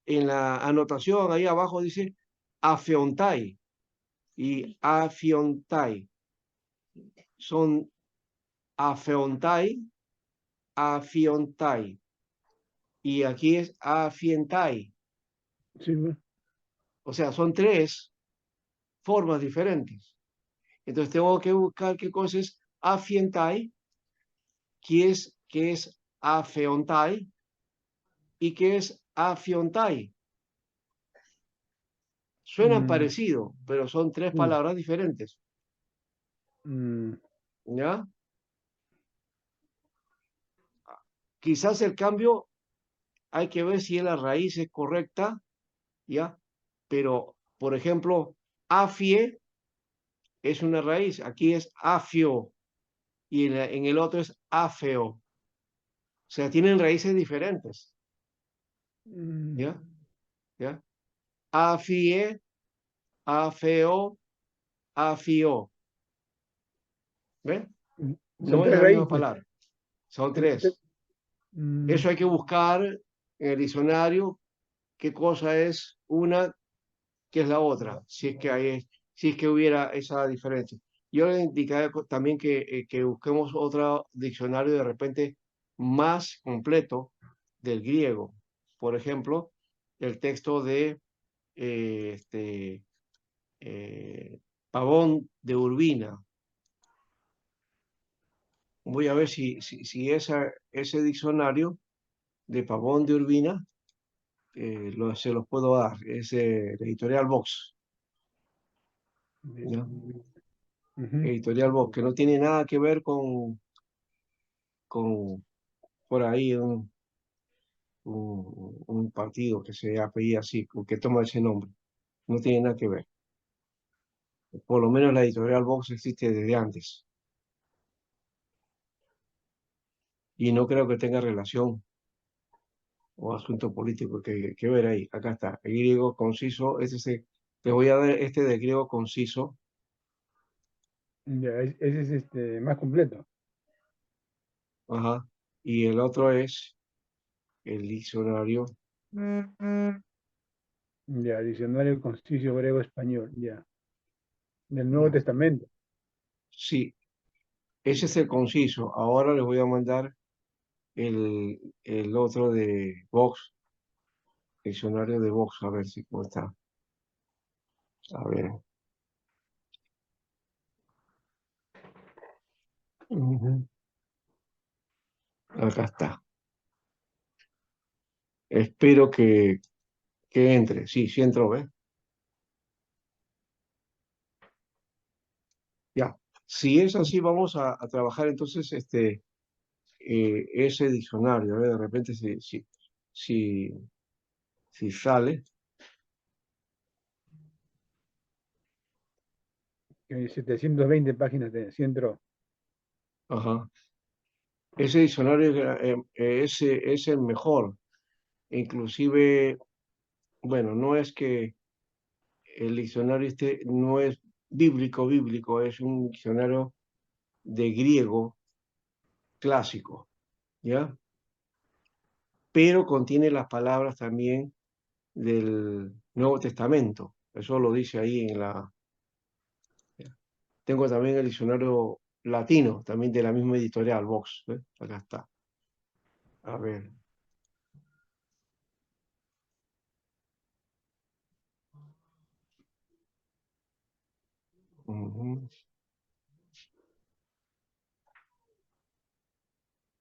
en la anotación ahí abajo dice afiontai y afiontai. Son afiontai, afiontai. Y aquí es afientai. sí, ¿no? O sea, son tres formas diferentes. Entonces tengo que buscar qué cosa es afientai, qué es afeontai y qué es afiontai. Suenan Mm, parecidos, pero son tres sí. palabras diferentes. Mm, ¿Ya? Quizás el cambio hay que ver si la raíz es correcta, ¿ya? Pero, por ejemplo, afie es una raíz, aquí es afio y en el otro es afeo. O sea, tienen raíces diferentes, mm, ¿ya? ¿Ya? Afie, afeo, afio. ¿Ven? son No es tres la misma raíces. palabra, son Son tres- tres. mm, Eso hay que buscar en el diccionario qué cosa es una, qué es la otra, si es que hubiera esa diferencia. Yo le indicaría también que busquemos otro diccionario de repente más completo del griego. Por ejemplo, el texto de eh, este, Pavón de Urbina. Voy a ver si ese diccionario de Pavón de Urbina se los puedo dar. Es la editorial Vox, ¿no? ujú. Editorial Vox, que no tiene nada que ver con por ahí un partido que se apellida así, que toma ese nombre. No tiene nada que ver. Por lo menos la editorial Vox existe desde antes. Y no creo que tenga relación o asunto político que ver ahí. Acá está, el griego conciso. Te voy a dar este de griego conciso. Ya, ese es más completo. Ajá. Y el otro es el diccionario. Ya, diccionario conciso griego español, ya. Del Nuevo Ya. Testamento. Sí, ese es el conciso. Ahora les voy a mandar el otro de Vox, diccionario de Vox, a ver si cómo está. A ver. Ujú. Acá está. Espero que entre. Sí, sí entró, ¿ves? Ya. Si es así, vamos a trabajar entonces ese diccionario. A ver, de repente si, si sale. 720 páginas de centro. Ajá. Ese diccionario es el mejor. Inclusive, bueno, no es que el diccionario este no es bíblico, es un diccionario de griego clásico, ¿ya? Pero contiene las palabras también del Nuevo Testamento. Eso lo dice ahí en la... Tengo también el diccionario latino, también de la misma editorial, Vox. ¿Ves? Acá está. A ver. Ujú.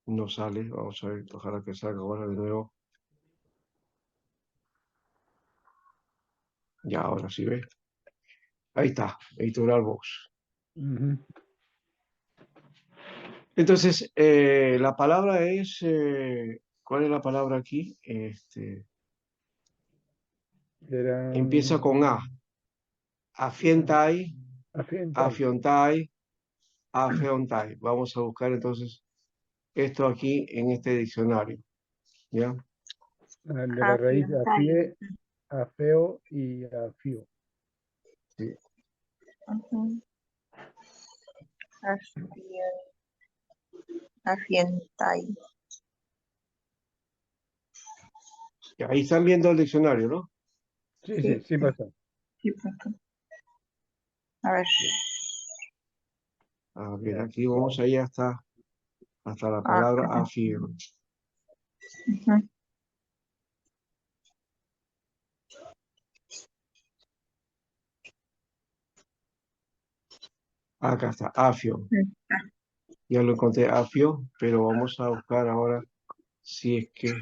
No sale. Vamos a ver. Ojalá que salga ahora de nuevo. Ya, ahora sí, ¿ves? Ahí está. Editorial Vox. Ujú. Entonces, la palabra es... ¿cuál es la palabra aquí? Era Empieza con A. Afientai, Afientai. afiontai, afeontai. Vamos a buscar entonces esto aquí en este diccionario, ¿ya? De la raíz Afiontai. afie, afeo y afío. Sí. Ujú. Afien- Afientai. Y ahí están viendo el diccionario, ¿no? Sí, Sí, sí, sí pasa. sí, punto. A ver. A ver, aquí vamos ahí hasta la palabra Ajá. afio. Ujú. Acá está, afio. Ya lo encontré afio, pero vamos a buscar ahora si es que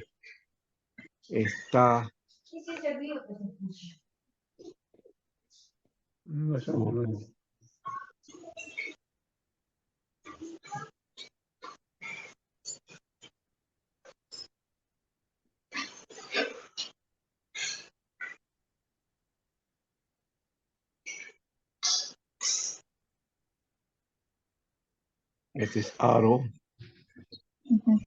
está. No sé, no sé. Este es aro. Ujú.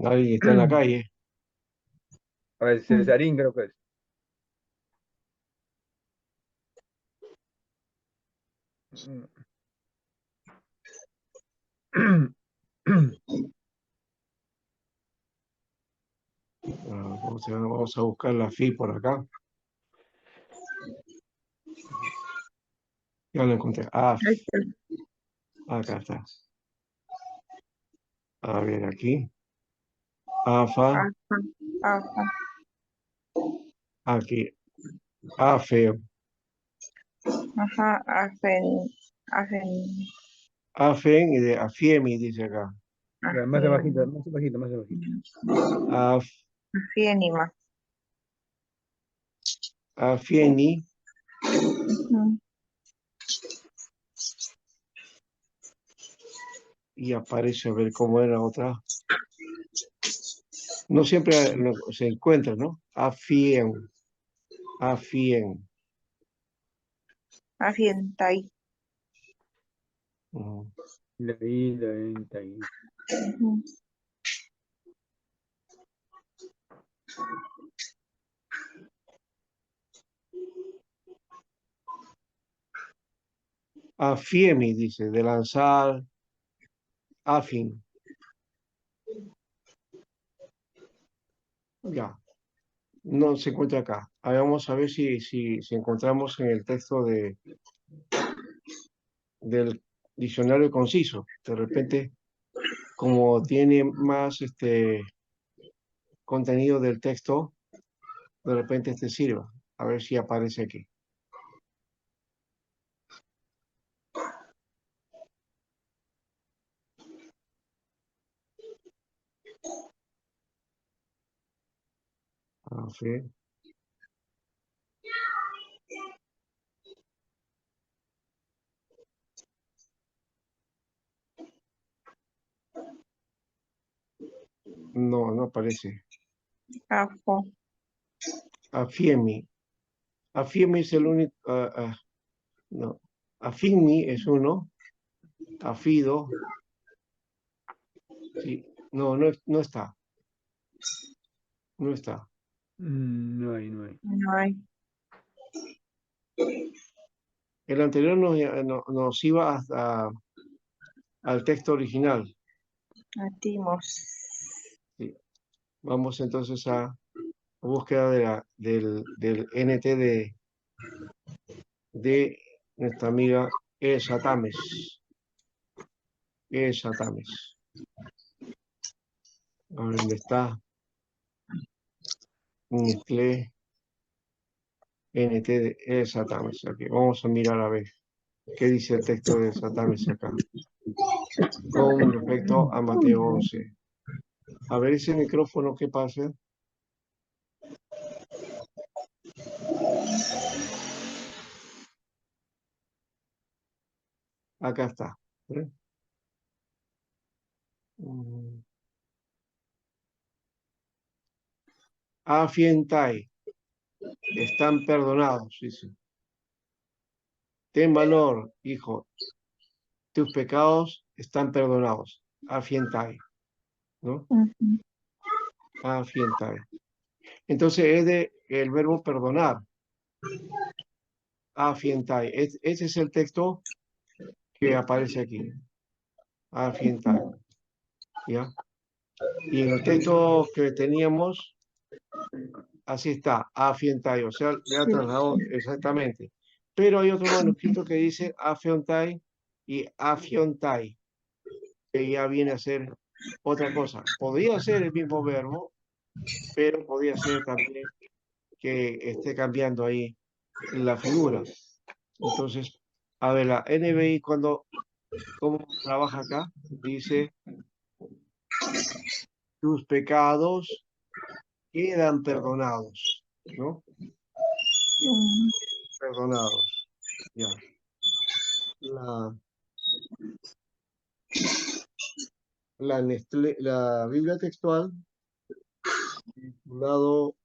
Alguien está en la calle. A ver, Cesarín creo que es. Vamos a buscar la fi por acá. Ya lo encontré. Ahí está. Acá está. A ver, aquí. Afa. Ajá. Ajá. Aquí. Afeo. Ajá. Afen. Afen y de afiemi, dice acá. Más abajito, Afen. más abajito, más abajito. Af, Afienima. afieni. Ujú. Y aparece a ver cómo era otra. No siempre se encuentra, ¿no? Afien. Afien. Afientai. Ujú. La I, la venta ahí. Ujú. Afiemi, dice, de lanzar. Afin. Ya. No se encuentra acá. Ahí vamos a ver si encontramos en el texto del diccionario conciso. De repente, como tiene más contenido del texto, de repente este sirva. A ver si aparece aquí. A ver. No, no aparece. Afo. Afiemi. Afiemi es el único. No. Afimi es uno. Afido. Sí. No, no está. No está. No hay, no hay. No hay. El anterior nos iba al texto original. Atimos. Sí. Vamos entonces a búsqueda del NT de nuestra amiga Satames. Satames. A ver dónde está. Nestlé NT de Satames. Aquí. Vamos a mirar a ver qué dice el texto de Satames acá. Con respecto a Mateo 11. A ver ese micrófono, ¿qué pasa? Acá está. ¿Eh? Mm. Afientai. Están perdonados, dice. Ten valor, hijo. Tus pecados están perdonados. Afientai, ¿no? Ujú. Afientai. Entonces es de el verbo perdonar. Afientai. Ese es el texto que aparece aquí. Afientai. ¿Ya? Y en el texto que teníamos, así está, afientai, o sea, le ha Sí. trasladado exactamente. Pero hay otro manuscrito que dice afiontai y afiontai, que ya viene a ser otra cosa. Podría ser el mismo verbo, pero podría ser también que esté cambiando ahí la figura. Entonces, a ver, la NBI ¿cómo trabaja acá? Dice, tus pecados quedan perdonados, ¿no? Mm, Perdonados. Ya. La, la Biblia textual, lado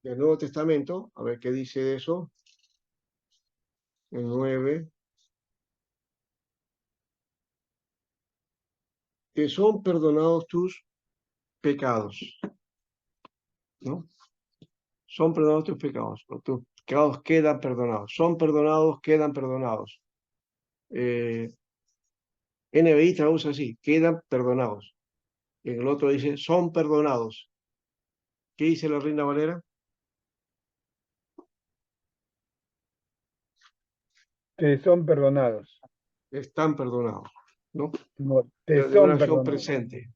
del Nuevo Testamento, a ver qué dice eso, el 9, que son perdonados tus pecados, ¿no? Son perdonados tus pecados, o tus pecados quedan perdonados, son perdonados, quedan perdonados. NBI traduce así, quedan perdonados. En el otro dice, son perdonados. ¿Qué dice la Reina Valera? Te son perdonados. Están perdonados, ¿no? No, te De una son acción perdonados. presente,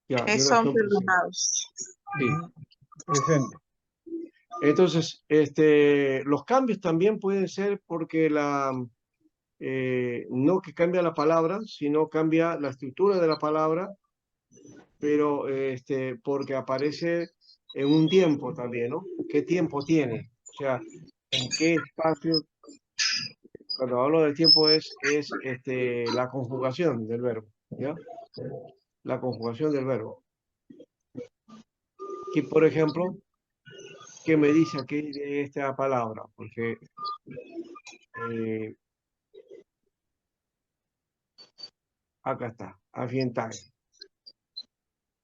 ya, que de una son acción presente. perdonados. Sí. Ujú. Presente. Entonces, los cambios también pueden ser porque no que cambia la palabra, sino cambia la estructura de la palabra, pero porque aparece en un tiempo también, ¿no? ¿Qué tiempo tiene? O sea, ¿en qué espacio? Cuando hablo del tiempo es la conjugación del verbo, ¿ya? La conjugación del verbo. Que, por ejemplo, ¿qué me dice aquí de esta palabra? Porque eh, acá está, afientai. Ujú.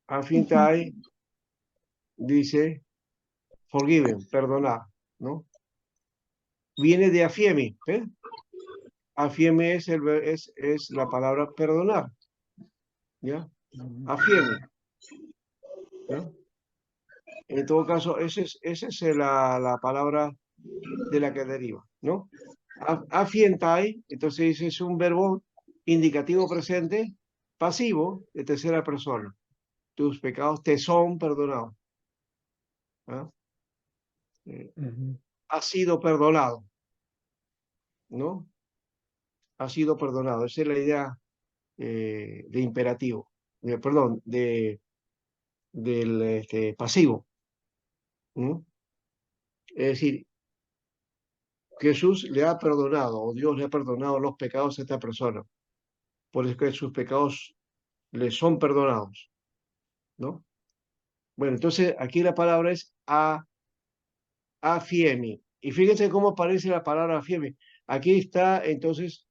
Afientai dice forgiven, perdonar, ¿no? Viene de afiemi, ¿eh? Afiemi es la palabra perdonar, ¿ya? Ujú. Afiemi, ¿ya? En todo caso, esa es la palabra de la que deriva, ¿no? Afientai, entonces es un verbo indicativo presente, pasivo, de tercera persona. Tus pecados te son perdonados. ¿Ah? Eh, Ujú. has sido perdonado, ¿no? Has sido perdonado. Esa es la idea de imperativo, perdón, del pasivo, ¿no? Es decir, Jesús le ha perdonado, o Dios le ha perdonado los pecados a esta persona. Por eso que sus pecados le son perdonados, ¿no? Bueno, entonces aquí la palabra es afiemi. Y fíjense cómo aparece la palabra afiemi. Aquí está entonces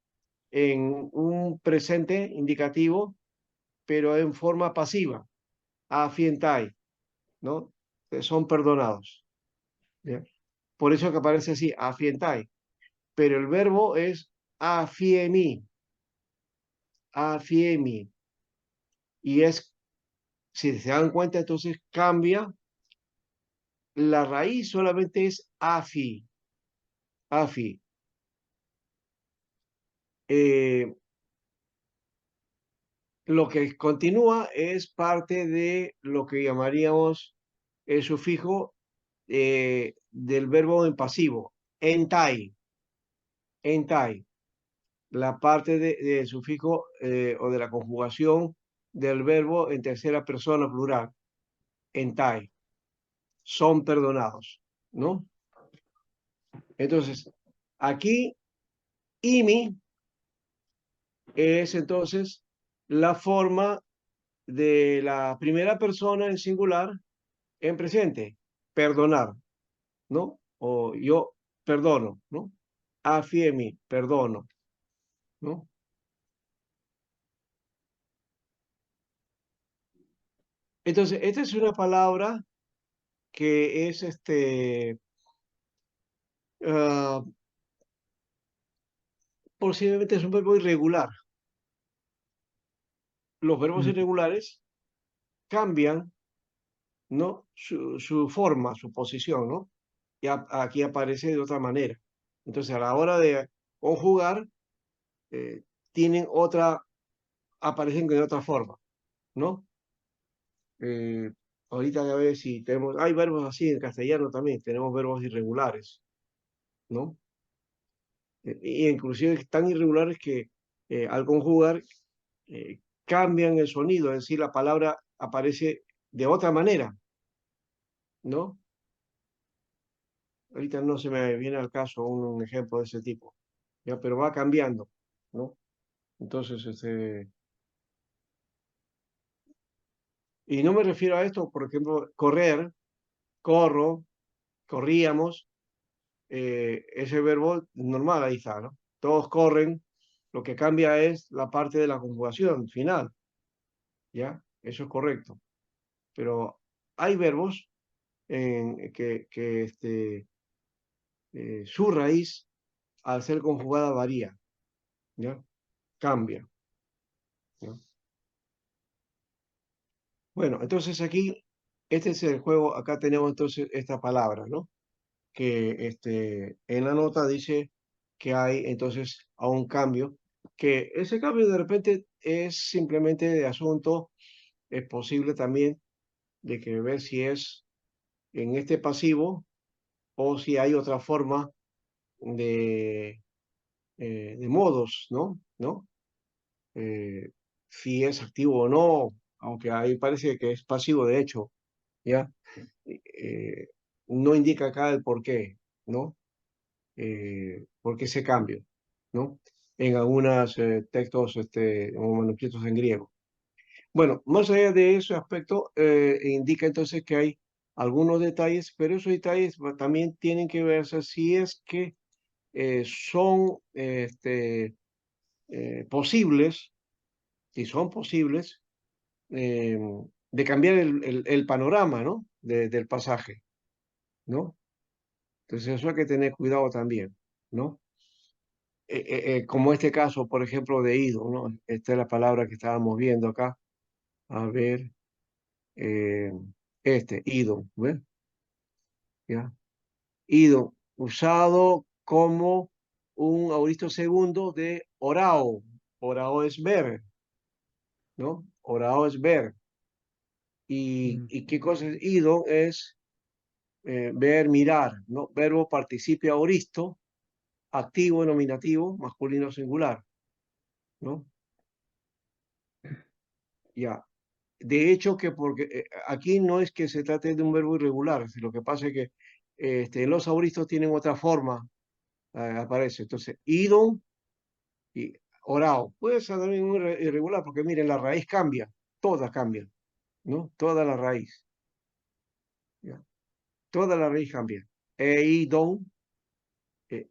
en un presente indicativo, pero en forma pasiva. Afientai, ¿no? Son perdonados. ¿Ya? Por eso que aparece así, afientai. Pero el verbo es afiemi, afiemi. Y si se dan cuenta, entonces cambia. La raíz solamente es afi, afi. Eh, lo que continúa es parte de lo que llamaríamos el sufijo del verbo en pasivo, entai, entai. La parte del sufijo o de la conjugación del verbo en tercera persona plural, entai, son perdonados, ¿no? Entonces, aquí, imi es entonces la forma de la primera persona en singular En presente, perdonar, ¿no? O yo perdono, ¿no? Afiemi, perdono, ¿no? Entonces, esta es una palabra que es ah, posiblemente es un verbo irregular. Los verbos Mm, irregulares cambian, ¿no? Su forma, su posición, ¿no? Y aquí aparece de otra manera. Entonces, a la hora de conjugar, eh, tienen otra, aparecen de otra forma, ¿no? Eh, ahorita a ver si tenemos, hay verbos así en castellano también, tenemos verbos irregulares, ¿no? Y inclusive tan irregulares que al conjugar cambian el sonido, es decir, la palabra aparece de otra manera, ¿no? Ahorita no se me viene al caso un ejemplo de ese tipo, ¿ya? Pero va cambiando, ¿no? Entonces, y no me refiero a esto, por ejemplo, correr, corro, corríamos, ese verbo normal ahí está, ¿no? Todos corren, lo que cambia es la parte de la conjugación final, ¿ya? Eso es correcto. Pero hay verbos que su raíz, al ser conjugada, varía, ¿ya? Cambia, ¿no? Bueno, entonces aquí, este es el juego, acá tenemos entonces esta palabra, ¿no? Que en la nota dice que hay entonces a un cambio, que ese cambio de repente es simplemente de asunto, es posible también de que ver si es en este pasivo o si hay otra forma de, de modos, ¿no? ¿No? Eh, si es activo o no, aunque ahí parece que es pasivo de hecho, ¿ya? Eh, no indica acá el por qué, ¿no? Por qué ese cambio, ¿no? En algunos textos o manuscritos en griego. Bueno, más allá de ese aspecto, indica entonces que hay algunos detalles, pero esos detalles también tienen que verse si es que son posibles, si son posibles, eh, de cambiar el panorama, ¿no? Del pasaje, ¿no? Entonces eso hay que tener cuidado también, ¿no? Como este caso, por ejemplo, de ido, ¿no? Esta es la palabra que estábamos viendo acá. A ver, eh, ido, ¿ves? ¿Ya? Ido, usado como un auristo segundo de orao. Orao es ver, ¿no? Orao es ver. mm, ¿Y qué cosa es ido? Es ver, mirar, ¿no? Verbo participio auristo, activo, nominativo, masculino singular, ¿no? Ya. De hecho, que porque aquí no es que se trate de un verbo irregular, lo que pasa es que los auristos tienen otra forma, aparece. Entonces, idon y orao. Puede ser también muy irregular, porque miren, la raíz cambia, ¿no? Toda la raíz, ¿ya? Toda la raíz cambia. Idon,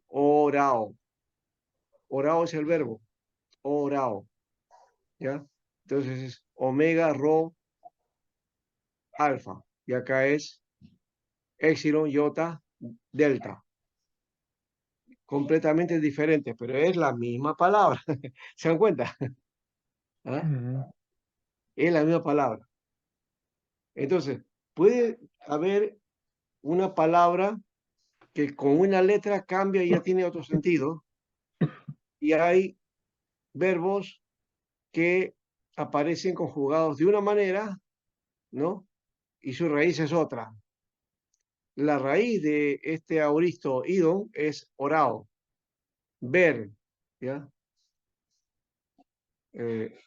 orao. Orao es el verbo, orao, ¿ya? Entonces es omega, rho, alfa. Y acá es epsilon, iota, delta. Completamente diferentes, pero es la misma palabra. ¿Se dan cuenta? ¿Ah? mm, Es la misma palabra. Entonces, puede haber una palabra que con una letra cambia y ya tiene otro sentido, y hay verbos que aparecen conjugados de una manera, ¿no? Y su raíz es otra. La raíz de este auristo idon es orao, ver, ¿ya? Eh,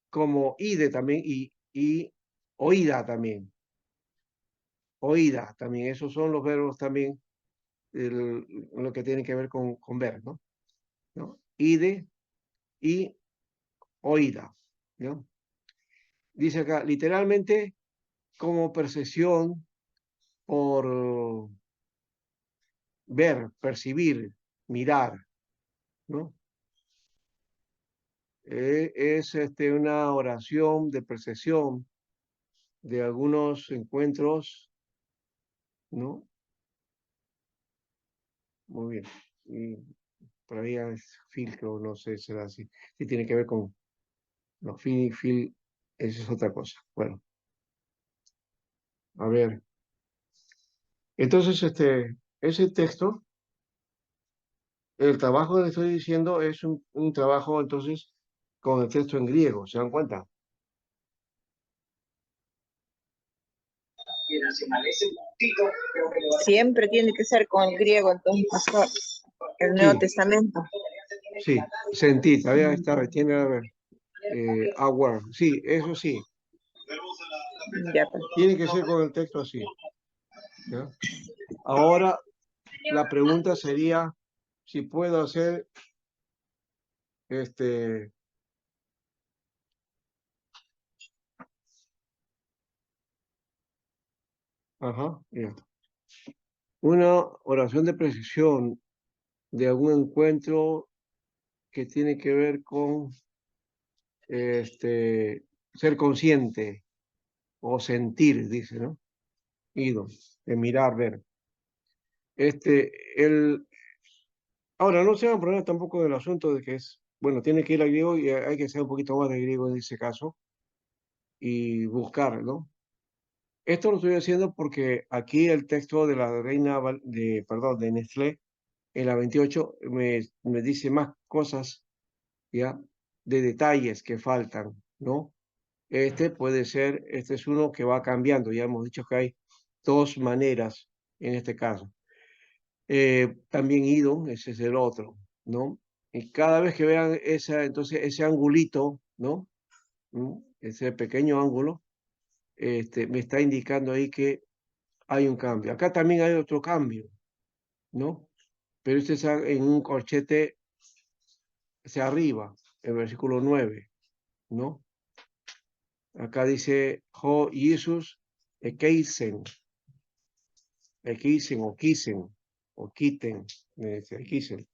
como ide también y oída también. Oída también, esos son los verbos también, lo que tiene que ver con ver, ¿no? ¿No? Ide y oída, ¿no? Dice acá, literalmente, como percepción por ver, percibir, mirar, ¿no? Es una oración de percepción de algunos encuentros, ¿no? Muy bien. Y por ahí es filtro, no sé, será así. Sí tiene que ver con los fil, eso es otra cosa. Bueno, a ver. Entonces, ese texto, el trabajo que le estoy diciendo es un trabajo, entonces, con el texto en griego, ¿se dan cuenta? Siempre tiene que ser con el griego, entonces, pastor. El Nuevo Sí, Testamento. sí, sentí, todavía está, tiene, a ver, aware, sí, eso sí, Ya, pues. tiene que ser con el texto así, ¿ya? Ahora, la pregunta sería si puedo hacer, este, ajá, ya. Una oración de precisión de algún encuentro que tiene que ver con, ser consciente o sentir, dice, ¿no? Ido, de mirar, ver. Este, el, ahora, no se van a poner tampoco del asunto de que es, bueno, tiene que ir al griego y hay que saber un poquito más de griego en ese caso y buscar, ¿no? Esto lo estoy haciendo porque aquí el texto de la reina, perdón, de Nestlé, en la 28, me dice más cosas, ¿ya? De detalles que faltan, ¿no? Este puede ser, este es uno que va cambiando, ya hemos dicho que hay dos maneras en este caso. También ido, ese es el otro, ¿no? Y cada vez que vean entonces ese angulito, ¿no? Ese pequeño ángulo, me está indicando ahí que hay un cambio. Acá también hay otro cambio, ¿no? Pero este está en un corchete hacia arriba, el versículo 9, ¿no? Acá dice, Jo Jesús, Ekeisen, Ekeisen o Quiten, Ekeisen.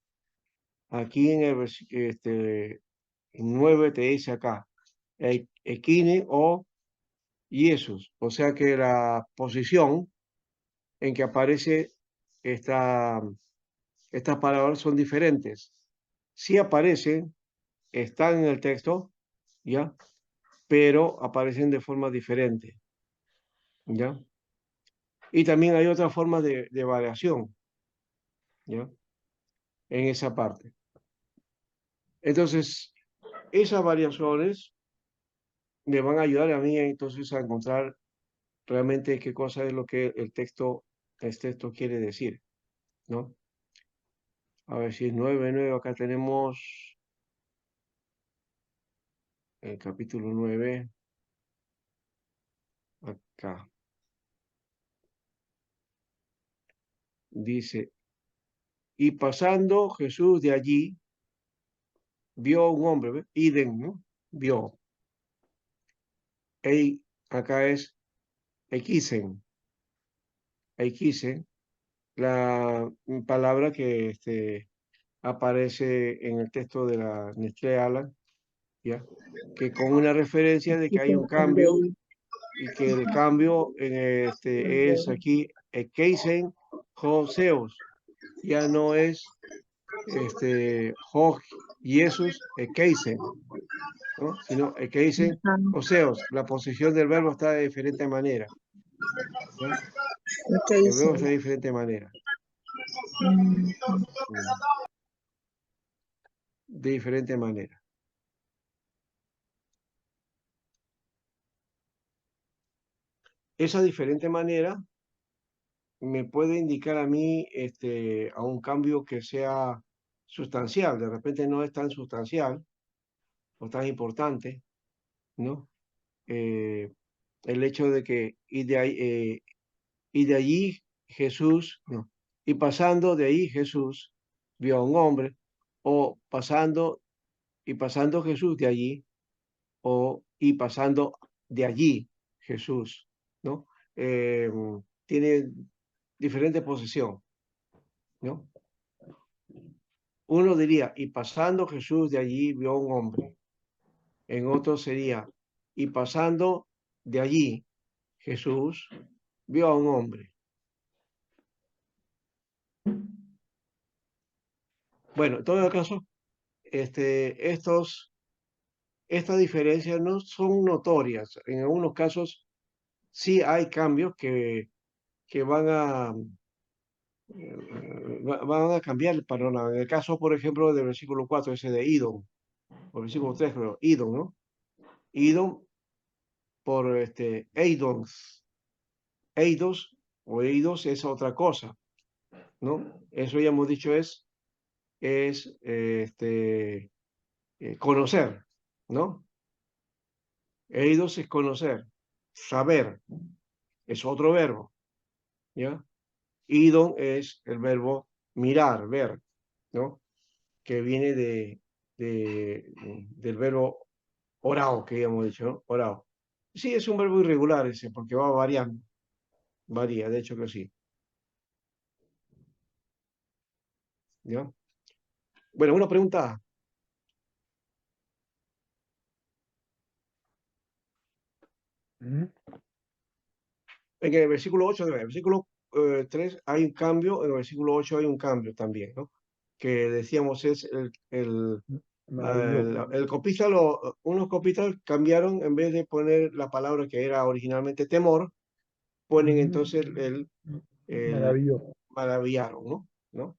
Aquí en el versículo 9 te dice acá, Equine o Jesús. O sea que la posición en que aparece esta, estas palabras son diferentes. Sí aparecen, están en el texto, ¿ya? Pero aparecen de forma diferente, ¿ya? Y también hay otra forma de variación, ¿ya? En esa parte. Entonces, esas variaciones me van a ayudar a mí entonces a encontrar realmente qué cosa es lo que el texto quiere decir, ¿no? A ver si es 9, acá tenemos el capítulo 9, acá. Dice, y pasando Jesús de allí, vio a un hombre, ¿ve? Iden, ¿no? Vio. Acá es Equisen, Equisen, la palabra que aparece en el texto de la Nestlé Aland, ¿ya? Que con una referencia de que hay un cambio y que el cambio es aquí Ekeisen Joseos, ya no es Jo Jesús Ekeisen, ¿no? Sino Ekeisen Joseos. La posición del verbo está de diferente manera, ¿no? ¿Qué El dice? verbo está de diferente manera, de diferente manera. Esa diferente manera me puede indicar a mí a un cambio que sea sustancial. De repente no es tan sustancial o tan importante, ¿no? El hecho de que y de allí Jesús, no, y pasando de ahí Jesús vio a un hombre, o pasando Jesús de allí, y pasando de allí Jesús ¿no? Eh, Tiene diferente posición, ¿no? Uno diría, y pasando Jesús de allí vio a un hombre. En otro sería, y pasando de allí Jesús vio a un hombre. Bueno, en todo caso, estas diferencias no son notorias. En algunos casos sí hay cambios que van a cambiar el panorama. En el caso, por ejemplo, del versículo 4, ese de Idom, o versículo 3, pero Idom, ¿no? Idom por Eidons. Eidos o Eidos es otra cosa, ¿no? Eso ya hemos dicho es conocer, ¿no? Eidos es conocer, saber, es otro verbo, ¿ya? Idon es el verbo mirar, ver, ¿no? Que viene del verbo orao, que habíamos dicho, ¿no? Orao. Sí, es un verbo irregular ese, porque va variando, varía, de hecho que sí, ¿ya? Bueno, una pregunta. Ujú. En el versículo 8, en el versículo 3 hay un cambio, en el versículo 8 hay un cambio también, ¿no? Que decíamos es Maravilloso. el copista, unos copistas cambiaron, en vez de poner la palabra que era originalmente temor, ponen Ujú. entonces el Maravilloso. maravillaron, ¿no? ¿No?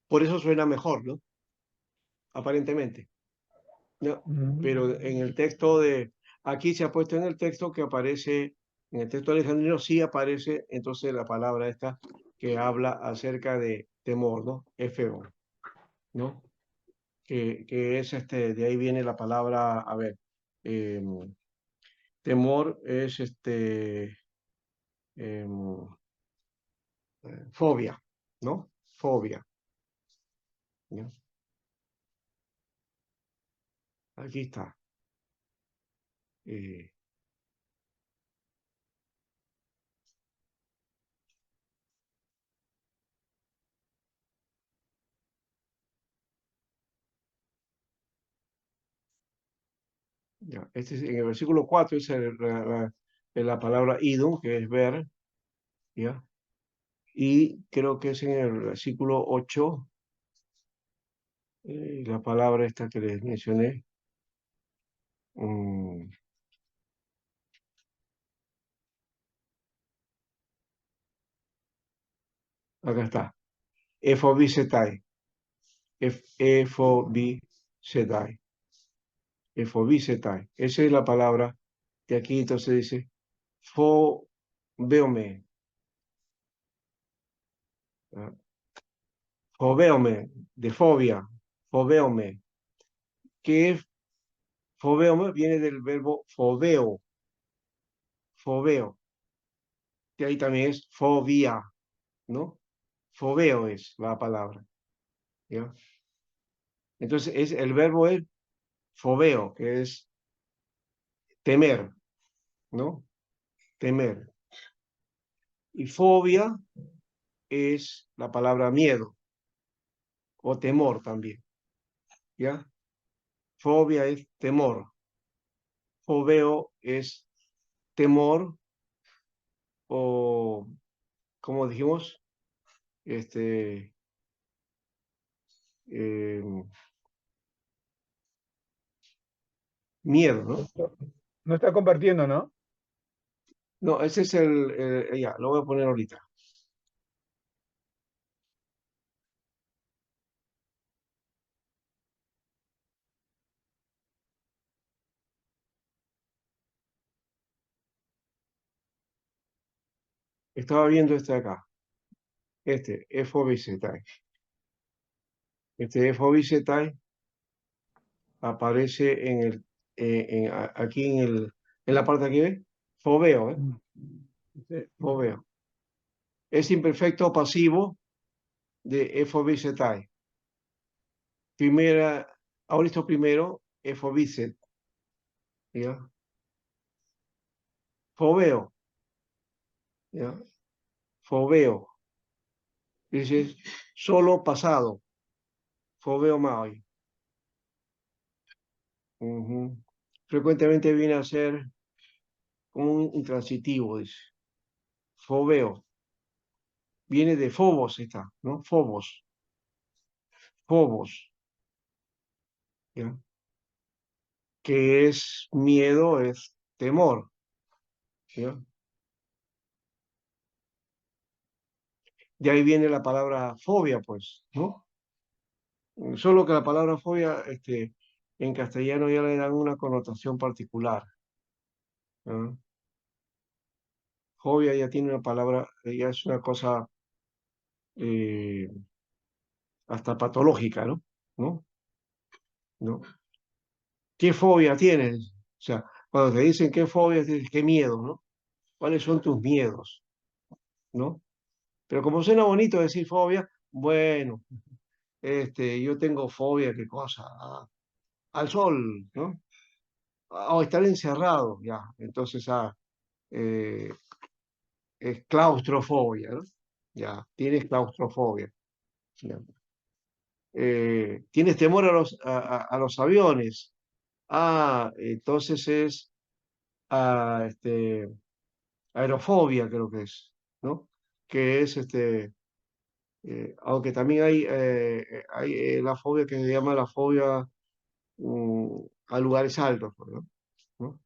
Por eso suena mejor, ¿no? Aparentemente, ¿no? Ujú. Pero en el texto aquí se ha puesto en el texto que aparece, en el texto alejandrino sí aparece entonces la palabra esta que habla acerca de temor, ¿no? Efebo, ¿no? Que es de ahí viene la palabra, a ver, em, temor es em, fobia, ¿no? Fobia, ¿no? Aquí está. eh, ya. En el versículo 4 es la palabra idum, que es ver, ¿ya? Y creo que es en el versículo 8, la palabra esta que les mencioné. mm, Acá está. Efobisetai. Efobisetai. Efobisetai. Esa es la palabra de aquí, entonces dice, fobeome. ¿Ah? Fobeome, de fobia. Fobeome. ¿Qué es fobeome? Viene del verbo fobeo. Fobeo. Que ahí también es fobia, ¿no? Fobeo es la palabra, ¿ya? Entonces, el verbo es fobeo, que es temer, ¿no? Temer. Y fobia es la palabra miedo o temor también, ¿ya? Fobia es temor. Fobeo es temor o, como dijimos, este, eh, miedo, ¿no? No está compartiendo, ¿no? No, ese es ya, lo voy a poner ahorita. Estaba viendo este acá, Fobicetai. Fobicetai aparece aquí en la parte aquí, ¿ve? Fobeo, ¿eh? Mm. Sí. Fobeo. Es imperfecto pasivo de Fobicetai. Primera, ahora esto primero, Fobicet, ¿ya? Fobeo, ¿ya? Fobeo. Dice, solo pasado, fobeo mai. Ujú. Frecuentemente viene a ser un intransitivo, dice. Fobeo. Viene de Fobos esta, ¿no? Fobos. Fobos, ¿ya? Que es miedo, es temor, ¿ya? De ahí viene la palabra fobia, pues, ¿no? Solo que la palabra fobia, en castellano ya le dan una connotación particular, ¿no? Fobia ya tiene una palabra, ya es una cosa eh, hasta patológica, ¿no? ¿No? ¿No? ¿Qué fobia tienes? O sea, cuando te dicen qué fobia tienes, qué miedo, ¿no? ¿Cuáles son tus miedos? ¿No? Pero como suena bonito decir fobia, bueno, yo tengo fobia, ¿qué cosa? Al sol, ¿no? O estar encerrado, ya. Entonces, eh, es claustrofobia, ¿no? Ya, tienes claustrofobia. Ya. Tienes temor a los aviones. Entonces es aerofobia, creo que es, ¿no? Que es aunque también hay la fobia que se llama la fobia a lugares altos, pues, ¿no? ¿No?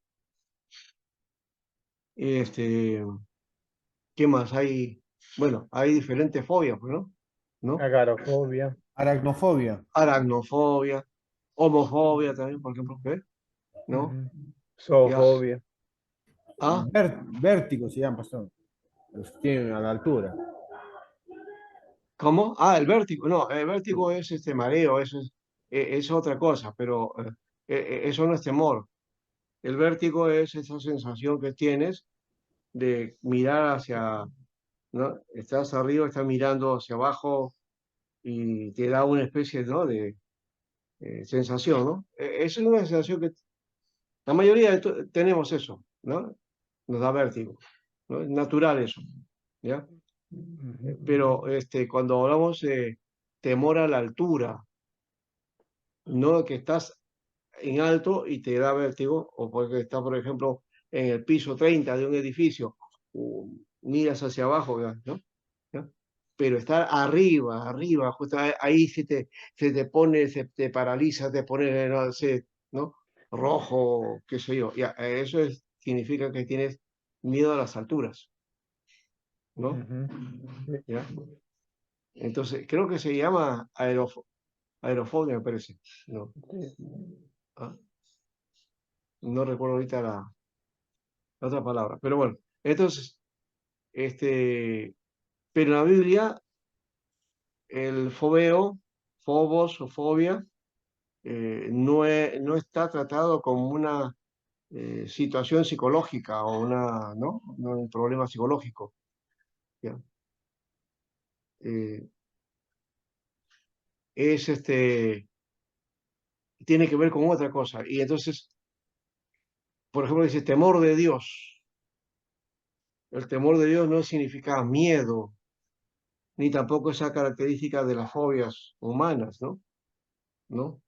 Este, ¿Qué más? Bueno, hay diferentes fobias, pues, ¿no? ¿No? Agarofobia. Aracnofobia. Aracnofobia, homofobia también, por ejemplo, ¿ves? ¿No? Ujú. Ya. Zoofobia. Ah, Vértigo se llama, pastor. Los que tienen a la altura. ¿cómo? El vértigo. No, el vértigo es este mareo, eso es otra cosa, pero eso no es temor. El vértigo es esa sensación que tienes de mirar hacia, ¿no? Estás arriba, estás mirando hacia abajo y te da una especie, ¿no? de sensación, ¿no? Esa es una sensación que la mayoría tenemos eso, ¿no? Nos da vértigo, ¿no? Es natural eso, ¿ya? Ujú. Pero cuando hablamos de temor a la altura, no que estás en alto y te da vértigo, o porque estás, por ejemplo, en el piso 30 de un edificio, miras hacia abajo, ¿no? ¿Ya? Pero estar arriba, arriba, justo ahí se te pone, se te paraliza, te pone, no sé, ¿no? Rojo, qué sé yo. Ya, significa que tienes miedo a las alturas, ¿no? Ujú. Sí, ¿Ya? Entonces, creo que se llama aerofobia, me parece. No, sí. ah, no recuerdo ahorita la otra palabra, pero bueno. Entonces, pero en la Biblia, el fobeo, fobos o fobia, no está tratado como una situación psicológica o ¿no? No un problema psicológico. ¿Ya? Eh, tiene que ver con otra cosa. Y entonces, por ejemplo, dice temor de Dios. El temor de Dios no significa miedo, ni tampoco esa característica de las fobias humanas, ¿no? ¿No?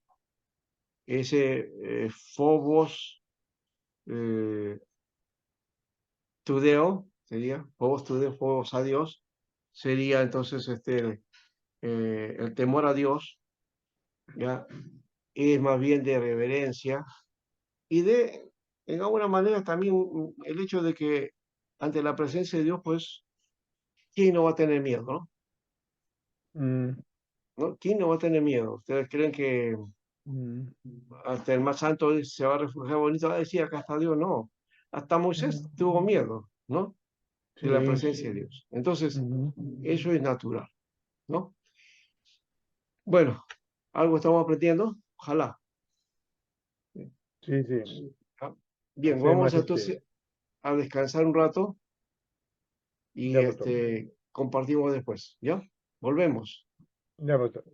Ese phobos eh, tudeo, sería, phobos tudeo, phobos a Dios, sería entonces el temor a Dios, ¿ya? Es más bien de reverencia y en alguna manera también el hecho de que ante la presencia de Dios, pues, ¿quién no va a tener miedo, no? Mm, ¿No? ¿Quién no va a tener miedo? ¿Ustedes creen que mm, hasta el más santo se va a refugiar bonito? Va a decir, acá está Dios, no. Hasta Moisés tuvo miedo, ¿no? De la sí. presencia de Dios. Entonces, Ujú. eso es natural, ¿no? Bueno, algo estamos aprendiendo, ojalá. Sí, sí. ¿Ah? Bien, Hacer vamos más entonces a descansar un rato y ya, pastor. compartimos después, ¿ya? Volvemos. Ya, pastor.